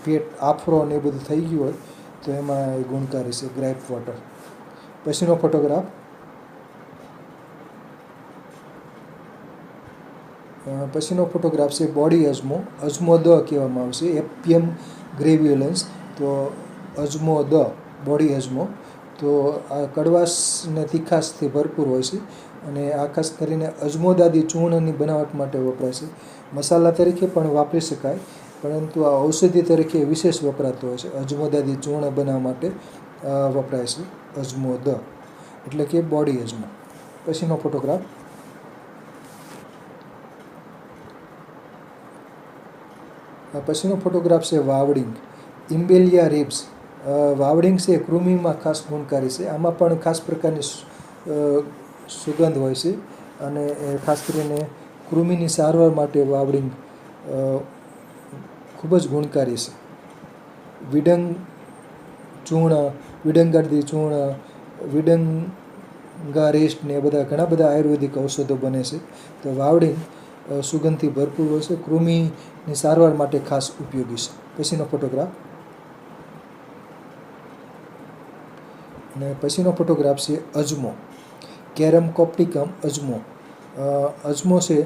પેટ આફરો ને એ બધું થઈ ગયું હોય તો એમાં એ ગુણકારી છે ગ્રાઇપ વોટર. પછીનો ફોટોગ્રાફ છે બોડી અજમો. અજમો દ કહેવામાં આવશે, એપિયમ ગ્રેવ્યુલન્સ. તો અજમો દ, બોડી અજમો, તો આ કડવાશ ને તીખાશથી ભરપૂર હોય છે અને આ ખાસ કરીને અજમોદાદી ચૂર્ણની બનાવટ માટે વપરાય છે. મસાલા તરીકે પણ વાપરી શકાય, પરંતુ આ ઔષધિ તરીકે વિશેષ વપરાતો હોય છે. અજમોદાદી ચૂર્ણ બનાવવા માટે વપરાય છે અજમો દ, એટલે કે બોડી અજમો. પછીનો ફોટોગ્રાફ છે વાવડિંગ. ઇમ્બેલિયા રિબ્સ. વાવડિંગ છે એ કૃમિમાં ખાસ ગુણકારી છે. આમાં પણ ખાસ પ્રકારની સુગંધ હોય છે અને એ ખાસ કરીને કૃમિની સારવાર માટે વાવડિંગ ખૂબ જ ગુણકારી છે. વિડંગ ચૂર્ણ, વિડંગાદી ચૂર્ણ, વિડંગારેસ્ટ ને એ ઘણા બધા આયુર્વેદિક ઔષધો બને છે. તો વાવડિંગ સુગંધથી ભરપૂર હોય છે, કૃમિની સારવાર માટે ખાસ ઉપયોગી છે. પછીનો ફોટોગ્રાફ છે અજમો. કેરમ કોપ્ટિકમ અજમો. અજમો છે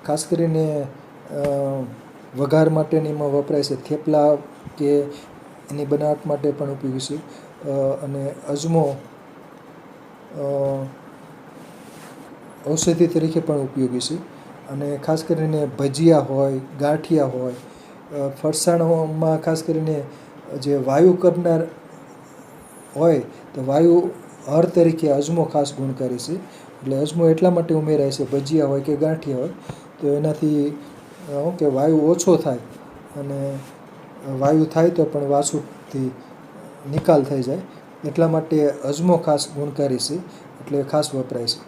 ખાસ કરીને વઘાર માટેની એમાં વપરાય છે. થેપલા કે એની બનાવટ માટે પણ ઉપયોગી છે. અને અજમો ઔષધિ તરીકે પણ ઉપયોગી છે. અને ખાસ કરીને ભજીયા હોય, ગાંઠિયા હોય, ફરસાણોમાં ખાસ કરીને જે વાયુ કરનાર હોય તો વાયુ હર તરીકે અજમો ખાસ ગુણકારી છે. એટલે અજમો એટલા માટે ઉમેરાય છે ભજીયા હોય કે ગાંઠિયા હોય તો એનાથી શું કે વાયુ ઓછો થાય અને વાયુ થાય તો પણ વાસુથી નિકાલ થઈ જાય, એટલા માટે અજમો ખાસ ગુણકારી છે, એટલે ખાસ વપરાય છે.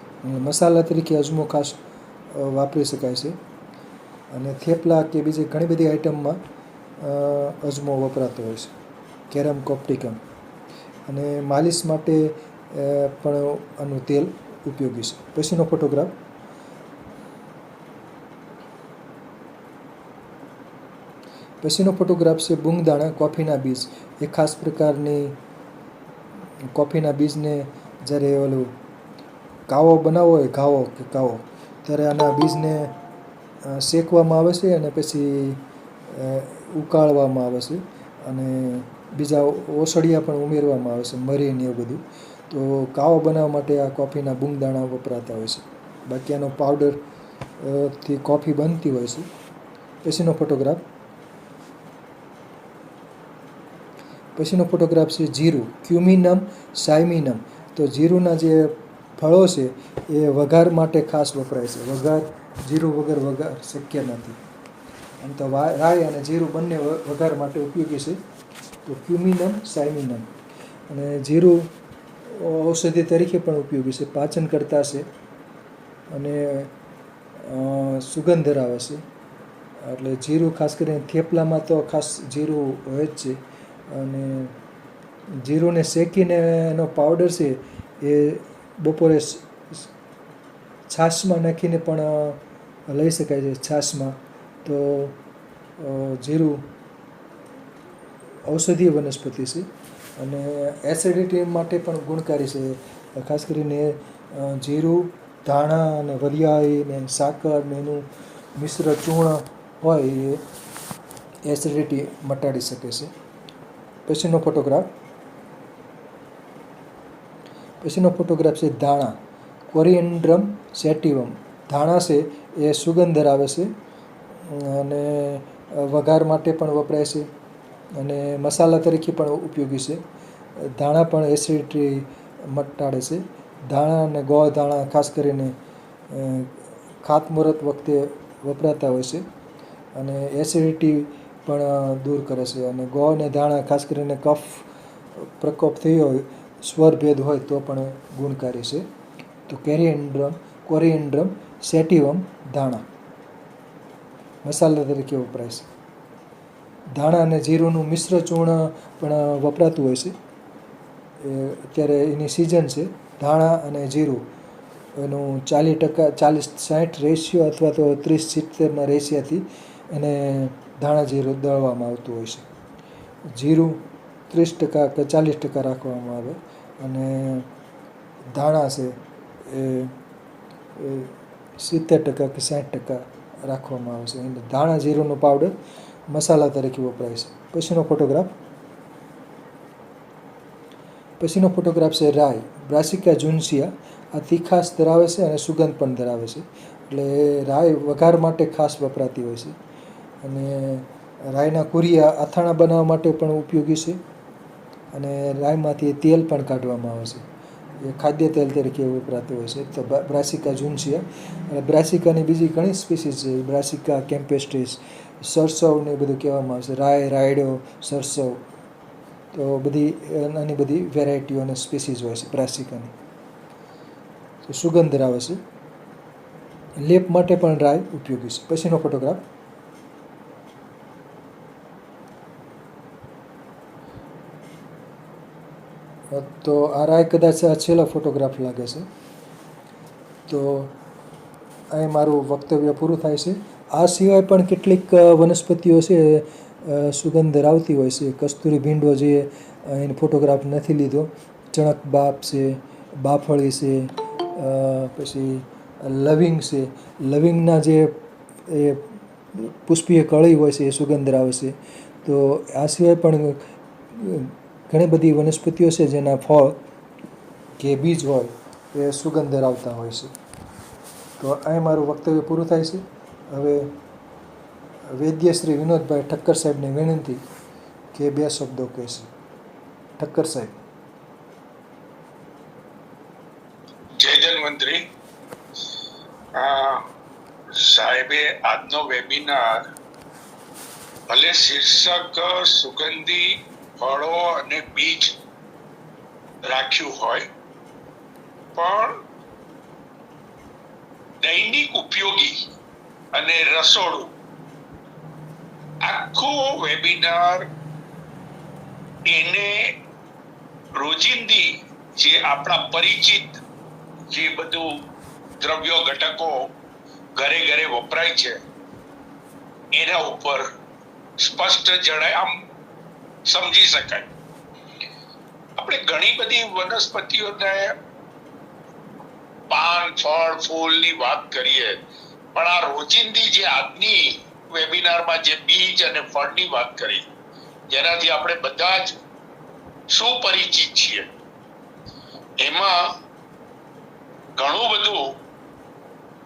મસાલા તરીકે અજમો ખાસ વાપરી શકાય છે અને થેપલા કે બીજી ઘણી બધી આઈટમમાં અજમો વપરાતો હોય છે. કેરમ કોપ્ટિકમ. અને માલિશ માટે પણ આનું તેલ ઉપયોગી છે. પછીનો ફોટોગ્રાફ છે બુંગદાણા, કોફીના બીજ. એ ખાસ પ્રકારની કોફીના બીજને જ્યારે ઓલું કાવો બનાવવો હોય, કાવો, ત્યારે આના બીજને શેકવામાં આવે છે અને પછી ઉકાળવામાં આવે છે અને બીજા ઓસડિયા પણ ઉમેરવામાં આવે છે, મરી ને એવું બધું. તો કાવો બનાવવા માટે આ કોફીના બુંગદાણા વપરાતા હોય છે. બાકી આનો પાવડર થી કોફી બનતી હોય છે. પછીનો ફોટોગ્રાફ છે જીરું. ક્યુમિનમ સાયમિનમ. તો જીરુંના જે ફળો છે એ વઘાર માટે ખાસ વપરાય છે. જીરું વગર વઘાર શક્ય નથી. આમ તો રાઈ અને જીરું બંને વઘાર માટે ઉપયોગી છે. તો ક્યુમિનમ સાયમિનમ. અને જીરું ઔષધિ તરીકે પણ ઉપયોગી છે, પાચનકર્તા છે અને સુગંધ ધરાવે છે. એટલે જીરું ખાસ કરીને થેપલામાં તો ખાસ જીરું હોય જ છે. અને જીરુંને શેકીને એનો પાવડર છે એ બપોરે છાશમાં નાખીને પણ લઈ શકાય છે. છાશમાં તો જીરું ઔષધીય વનસ્પતિ છે અને એસિડિટી માટે પણ ગુણકારી છે. ખાસ કરીને જીરું, ધાણા અને વરિયાળી ને સાકર ને એનું મિશ્ર ચૂર્ણ હોય એ એસિડિટી મટાડી શકે છે. પછીનો ફોટોગ્રાફ છે ધાણા. કોરિએન્ડ્રમ સેટિવમ. ધાણા છે એ સુગંધ ધરાવે છે અને વઘાર માટે પણ વપરાય છે અને મસાલા તરીકે પણ ઉપયોગી છે. ધાણા પણ એસિડિટી મટાડે છે. ધાણા અને ગોળ ધાણા ખાસ કરીને ખાતમુહૂર્ત વખતે વપરાતા હોય છે. અને એસિડિટી પણ દૂર કરે છે. અને ગોળ અને ધાણા ખાસ કરીને કફ પ્રકોપ થયો હોય, સ્વરભેદ હોય તો પણ ગુણકારી છે. તો કોરિએન્ડ્રમ સેટિવમ ધાણા મસાલા તરીકે વપરાય છે. ધાણા અને જીરુંનું મિશ્ર ચૂર્ણ પણ વપરાતું હોય છે. અત્યારે એની સિઝન છે. ધાણા અને જીરું એનું 40-60 રેશિયો અથવા તો 30-70ના રેશિયાથી એને ધાણા જીરું દળવામાં આવતું હોય છે. જીરું 30% કે 40% રાખવામાં આવે અને ધાણા છે એ 70% કે 60% રાખવામાં આવે છે. અને ધાણા જીરુંનો પાવડર મસાલા તરીકે વપરાય છે. પછીનો ફોટોગ્રાફ છે રાઈ, બ્રાસિકા ઝુનસિયા. આ તીખાશ ધરાવે છે અને સુગંધ પણ ધરાવે છે. એટલે રાઈ વઘાર માટે ખાસ વપરાતી હોય છે. અને રાઈના કુરિયા અથાણા બનાવવા માટે પણ ઉપયોગી છે. અને રાઈમાંથી તેલ પણ કાઢવામાં આવે છે. એ ખાદ્ય તેલ તરીકે વપરાતું હોય છે. તો બ્રાસિકા ઝુનસિયા. અને બ્રાસિકાની બીજી ઘણી સ્પીસીસ છે. બ્રાસિકા કેમ્પેસ્ટ્રીસ, સરસવને એ બધું કહેવામાં આવે છે. રાયડો, સરસવ. તો બધી નાની બધી વેરાયટીઓ અને સ્પીસીસ હોય છે બ્રાસિકાની. તો સુગંધ ધરાવે છે. લેપ માટે પણ રાઈ ઉપયોગી છે. પછીનો ફોટોગ્રાફ. તો આ રાઈ કદાચ આ છેલ્લો ફોટોગ્રાફ લાગે છે. તો અહીં મારું વક્તવ્ય પૂરું થાય છે. આ સિવાય પણ કેટલીક વનસ્પતિઓ છે સુગંધ ધરાવતી હોય છે. કસ્તુરી ભીંડો જે એનો ફોટોગ્રાફ નથી લીધો. ચણક બાપ છે, બાફળી છે, પછી લવિંગ છે. લવિંગના જે એ પુષ્પીય કળી હોય છે એ સુગંધ ધરાવે છે. તો આ સિવાય પણ ઘણી બધી વનસ્પતિઓ છે જેના ફળ કે બીજ હોય એ સુગંધ ધરાવતા હોય છે. તો અહીં મારું વક્તવ્ય પૂરું થાય છે. હવે વૈદ્ય શ્રી વિનોદભાઈ ઠક્કર સાહેબને વિનંતી કે 2 શબ્દો કહેશે. ઠક્કર સાહેબ. જય ધન્વંતરી. સાહેબે આજનો વેબિનાર ભલે શીર્ષક સુગંધી ફળો અને બીજ રાખ્યું હોય, પણ દૈનિક ઉપયોગી અને રસોડું આખો વેબિનાર એને રોજિંદી જે આપણા પરિચિત જે બધું દ્રવ્યો ઘટકો ઘરે ઘરે વપરાય છે એના ઉપર સ્પષ્ટ જણાય, આમ સમજી શકાય. આપણે ઘણી બધી વનસ્પતિઓને પાન, ફળ, ફૂલની વાત કરીએ, પણ આ રોજિંદી જે આજની વેબિનારમાં જે બીજ અને ફળની વાત કરી, જેનાથી આપણે બધા જ સુપરિચિત છીએ, એમાં ઘણું બધું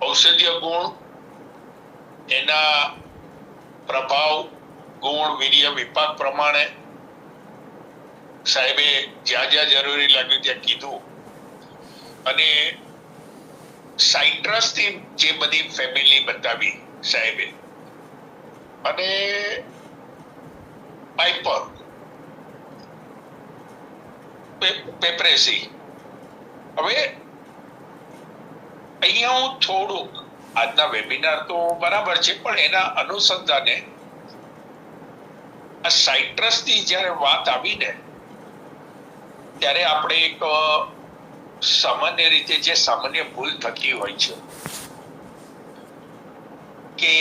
ઔષધીય ગુણ, એના પ્રભાવ, ગુણ, વીર્ય, વિપાક પ્રમાણે સાહેબે જ્યાં જ્યાં જરૂરી લાગ્યું ત્યાં કીધું. અને સાઇટ્રસની જે બધી ફેમિલી બતાવી સાહેબે, અને પાઇપર, પેપરેસી. હવે અહીંયા હું થોડુંક, આજના વેબિનાર તો બરાબર છે, પણ એના અનુસંધાને આ સાઇટ્રસની જ્યારે વાત આવીને ત્યારે આપણે એક સામાન્ય રીતે જે સામાન્ય ભૂલ થતી હોય છે કે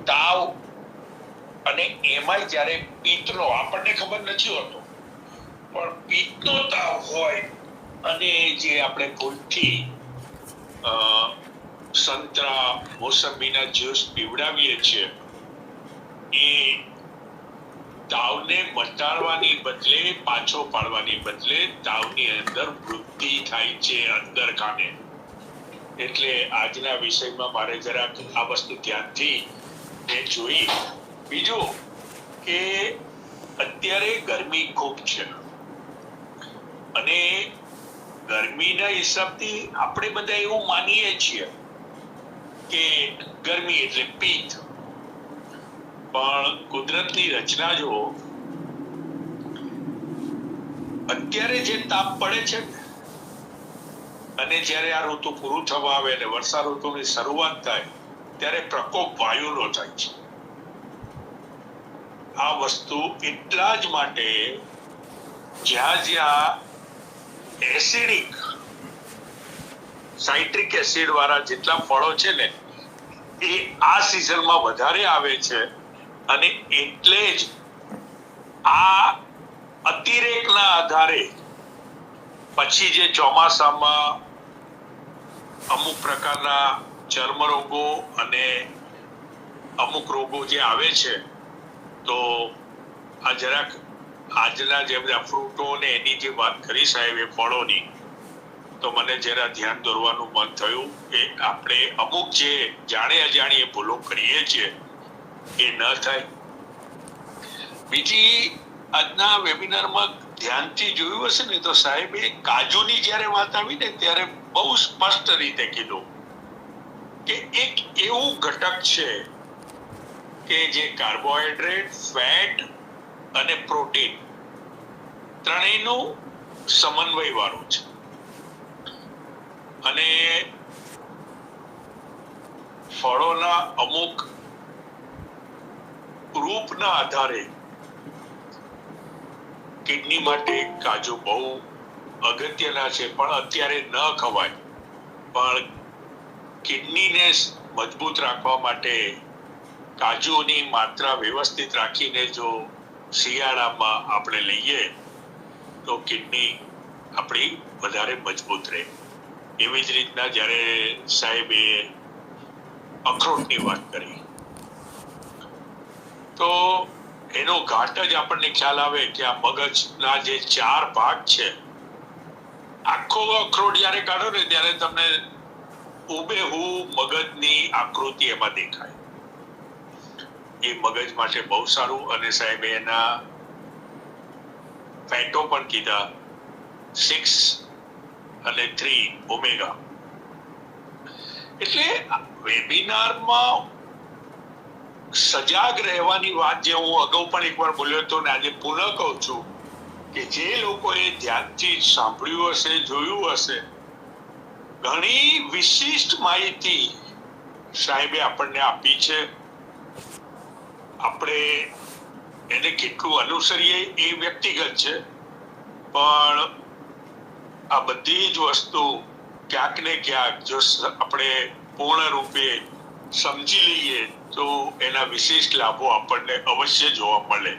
તાવ, અને એમાંય જ્યારે પિત્તનો, આપણને ખબર નથી હોતો, પણ પિત્તનો તાવ હોય અને જે આપણે ભૂલથી સંતરા, મોસંબીના જ્યુસ પીવડાવીએ છીએ, એ તાવને મટાડવાની બદલે, પાછો પાડવાની બદલે તાવની અંદર વૃદ્ધિ થાય છે અંદર ખાને. એટલે આજના વિષયમાં મારે જરાક આ વસ્તુ ધ્યાનથી જોઈ. બીજું કે અત્યારે ગરમી ખૂબ છે, અને ગરમીના હિસાબથી આપણે બધા એવું માનીએ છીએ કે ગરમી એટલે પિત્ત, પણ કુદરતની રચના જુઓ, અત્યારે જે તાપ પડે છે અને જ્યારે આ ઋતુ પૂરું થવા આવે અને વર્ષા ઋતુની શરૂઆત થાય ત્યારે પ્રકોપ વાયુનો થાય છે. આ વસ્તુ એટલા જ માટે જ્યાં જ્યાં એસિડિક સાઇટ્રિક એસિડ વાળા જેટલા ફળો છે ને એ આ સિઝનમાં વધારે આવે છે અને એટલે જ આ અતિરેકના આધારે પછી જે ચોમાસામાં અમુક પ્રકારના ચર્મ રોગો અને અમુક રોગો જે આવે છે, તો આ જરાક આજના જે બધા ફ્રૂટો ને એની જે વાત કરી સાહેબ એ ફળોની, તો મને જરા ધ્યાન દોરવાનું મન થયું કે આપણે અમુક જે જાણે અજાણીએ ભૂલો કરીએ છીએ એ ન થાય. બીજી આજના વેબિનારમાં ધ્યાનથી જોયું હશે ને તો સાહેબે કાજુની જ્યારે વાત આવી ને ત્યારે બહુ સ્પષ્ટ રીતે કીધું કે એક એવું ઘટક છે કે જે કાર્બોહાઈડ્રેટ, ફેટ અને પ્રોટીન ત્રણેયનું સમન્વય વાળું છે અને ફળોના અમુક રૂપના આધારે કિડની માટે કાજુ બહુ અગત્યના છે, પણ અત્યારે ન ખવાય. પણ કિડનીને મજબૂત રાખવા માટે કાજુની માત્રા વ્યવસ્થિત રાખીને જો શિયાળામાં આપણે લઈએ તો કિડની આપણી વધારે મજબૂત રહે. એવી જ રીતના જ્યારે સાહેબે અખરોટની વાત કરી તો એનો ઘાટ જ આપણને ખ્યાલ આવે કે આ મગજના જે 4 ભાગ છે, આખો અખરોટ જ્યારે કાઢો ને ત્યારે તમને હુબેહુ મગજની આકૃતિ એમાં દેખાય. એ મગજ માટે બહુ સારું. અને સાહેબે એના ફેટો પણ કીધા, 6 અને 3 ઓમેગા. એટલે વેબિનારમાં સજાગ રહેવાની વાત જે હું અગાઉ પણ એકવાર બોલ્યો હતો ને આજે પુનઃ કહું છું કે જે લોકોએ ધ્યાનથી સાંભળ્યું હશે, જોયું હશે, ઘણી વિશિષ્ટ માહિતી સાહેબે આપણને આપી છે. આપણે એને કેટલું અનુસરીએ એ વ્યક્તિગત છે, પણ આ બધી જ વસ્તુ ક્યાંક ને ક્યાંક જો આપણે પૂર્ણ રૂપે સમજી લઈએ તો એના વિશિષ્ટ લાભો આપણને અવશ્ય જોવા મળે.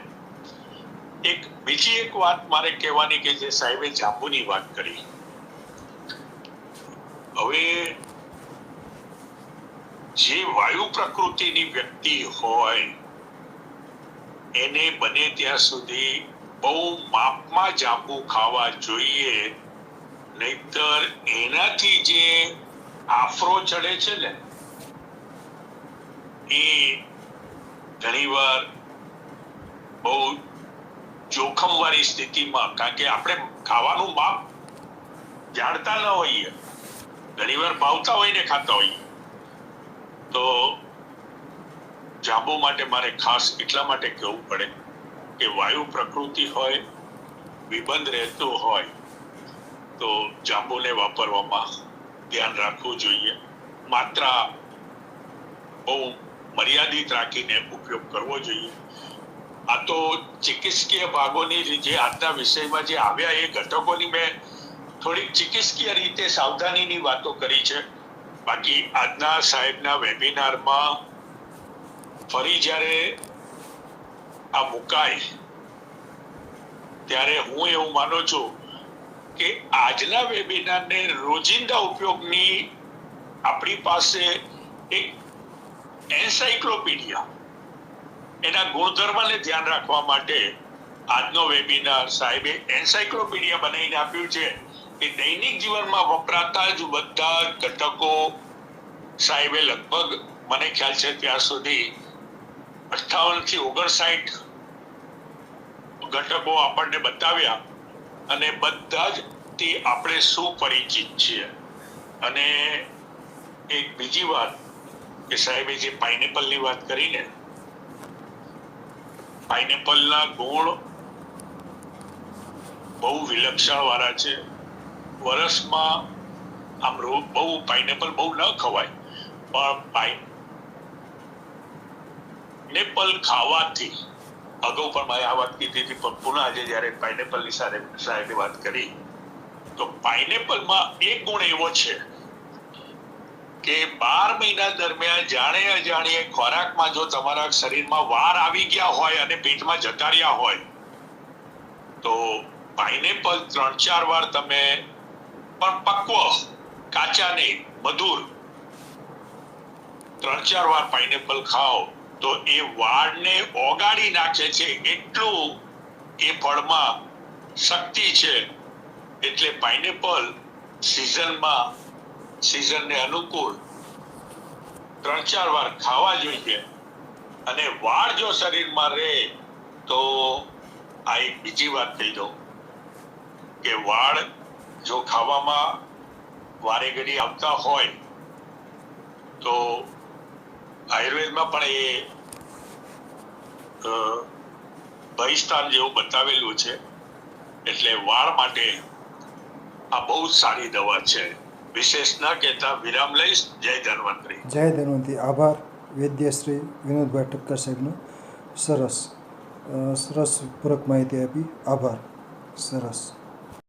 બીજી એક વાત મારે કહેવાની કે જે સાહેબે જાંબુની વાત કરી. હવે જે વાયુ પ્રકૃતિની વ્યક્તિ હોય એને બને ત્યાં સુધી બહુ માપમાં જાંબુ ખાવા જોઈએ, નહીતર એનાથી જે આફરો ચડે છે ને એ ઘણીવાર બહુ જોખમવાળી સ્થિતિમાં, કારણ કે આપણે ખાવાનું માપ જાણતા ન હોઈએ, ઘણીવાર ભાવતા હોઈને ખાતા હોઈએ, તો જાંબુ માટે મારે ખાસ એટલા માટે કહેવું પડે કે વાયુ પ્રકૃતિ હોય, વિબંધ રહેતો હોય તો જાંબુને વાપરવામાં ધ્યાન રાખવું જોઈએ. માત્રા બહુ મર્યાદિત રાખીને ઉપયોગ કરવો જોઈએ. આ તો ચિકિત્સકીય ભાગોની જે આજના વિષયમાં જે આવ્યા એ ઘટકોની મેં થોડીક ચિકિત્સકીય રીતે સાવધાનીની વાતો કરી છે. બાકી આજના સાહેબના વેબિનારમાં ફરી જ્યારે આ મુકાય ત્યારે હું એવું માનું છું કે આજના વેબિનારને રોજિંદા ઉપયોગની આપણી પાસે એક એન્સાઇક્લોપીડિયા, એના ગુણધર્મને ધ્યાન રાખવા માટે આજનો વેબિનાર સાહેબે એન્સાઇક્લોપીડિયા બનાવીને આપ્યું છે કે દૈનિક જીવનમાં વપરાતા જ બધા ઘટકો સાહેબે લગભગ મને ખ્યાલ છે ત્યાં સુધી 58 થી 59 ઘટકો આપણને બતાવ્યા અને બધા જ થી આપણે સુપરિચિત છીએ. અને એક બીજી વાત કે સાહેબે જે પાઇનેપલની વાત કરીને પાઇનેપલના ગુણ બહુ વિલક્ષણ વાળા છે. વર્ષમાં આમ બહુ પાઇનેપલ બહુ ન ખવાય, પણ પાઇનેપલ ખાવાથી, અગાઉ પણ મેં આ વાત કીધી હતી, પણ પુનઃ આજે જયારે પાઇનેપલની સાથે વાત કરી તો પાઇનેપલમાં એક ગુણ એવો છે કે 12 મહિના દરમિયાન જાણે અજાણીએ ખોરાકમાં જો તમારા શરીરમાં વાર આવી ગયા હોય અને પેટમાં જતા રહ્યા હોય તો પાઇનેપલ 3-4 વાર તમે પણ પક્વ, કાચા નહીં, મધુર 3-4 વાર પાઇનેપલ ખાઓ તો એ વાળને ઓગાળી નાખે છે. એટલું એ ફળમાં શક્તિ છે. એટલે પાઇનેપલ સિઝનને અનુકૂળ 3-4 વાર ખાવા જોઈએ. અને વાળ જો શરીરમાં રહે તો આ એક બીજી વાત કહી દઉં કે વાળ જો ખાવામાં વારે ઘડી આવતા હોય તો આયુર્વેદમાં પણ એ બહિષ્ઠાન જેવું બતાવેલું છે. એટલે વાળ માટે આ બહુ સારી દવા છે. વિશેષ ન કહેતા વિરામ લઈશ. જય ધન્વંતરી. જય ધન્વંતરી. આભાર વૈદ્ય શ્રી વિનોદભાઈ ઠક્કર સાહેબનો. સરસ પૂરક માહિતી આપી. આભાર. સરસ.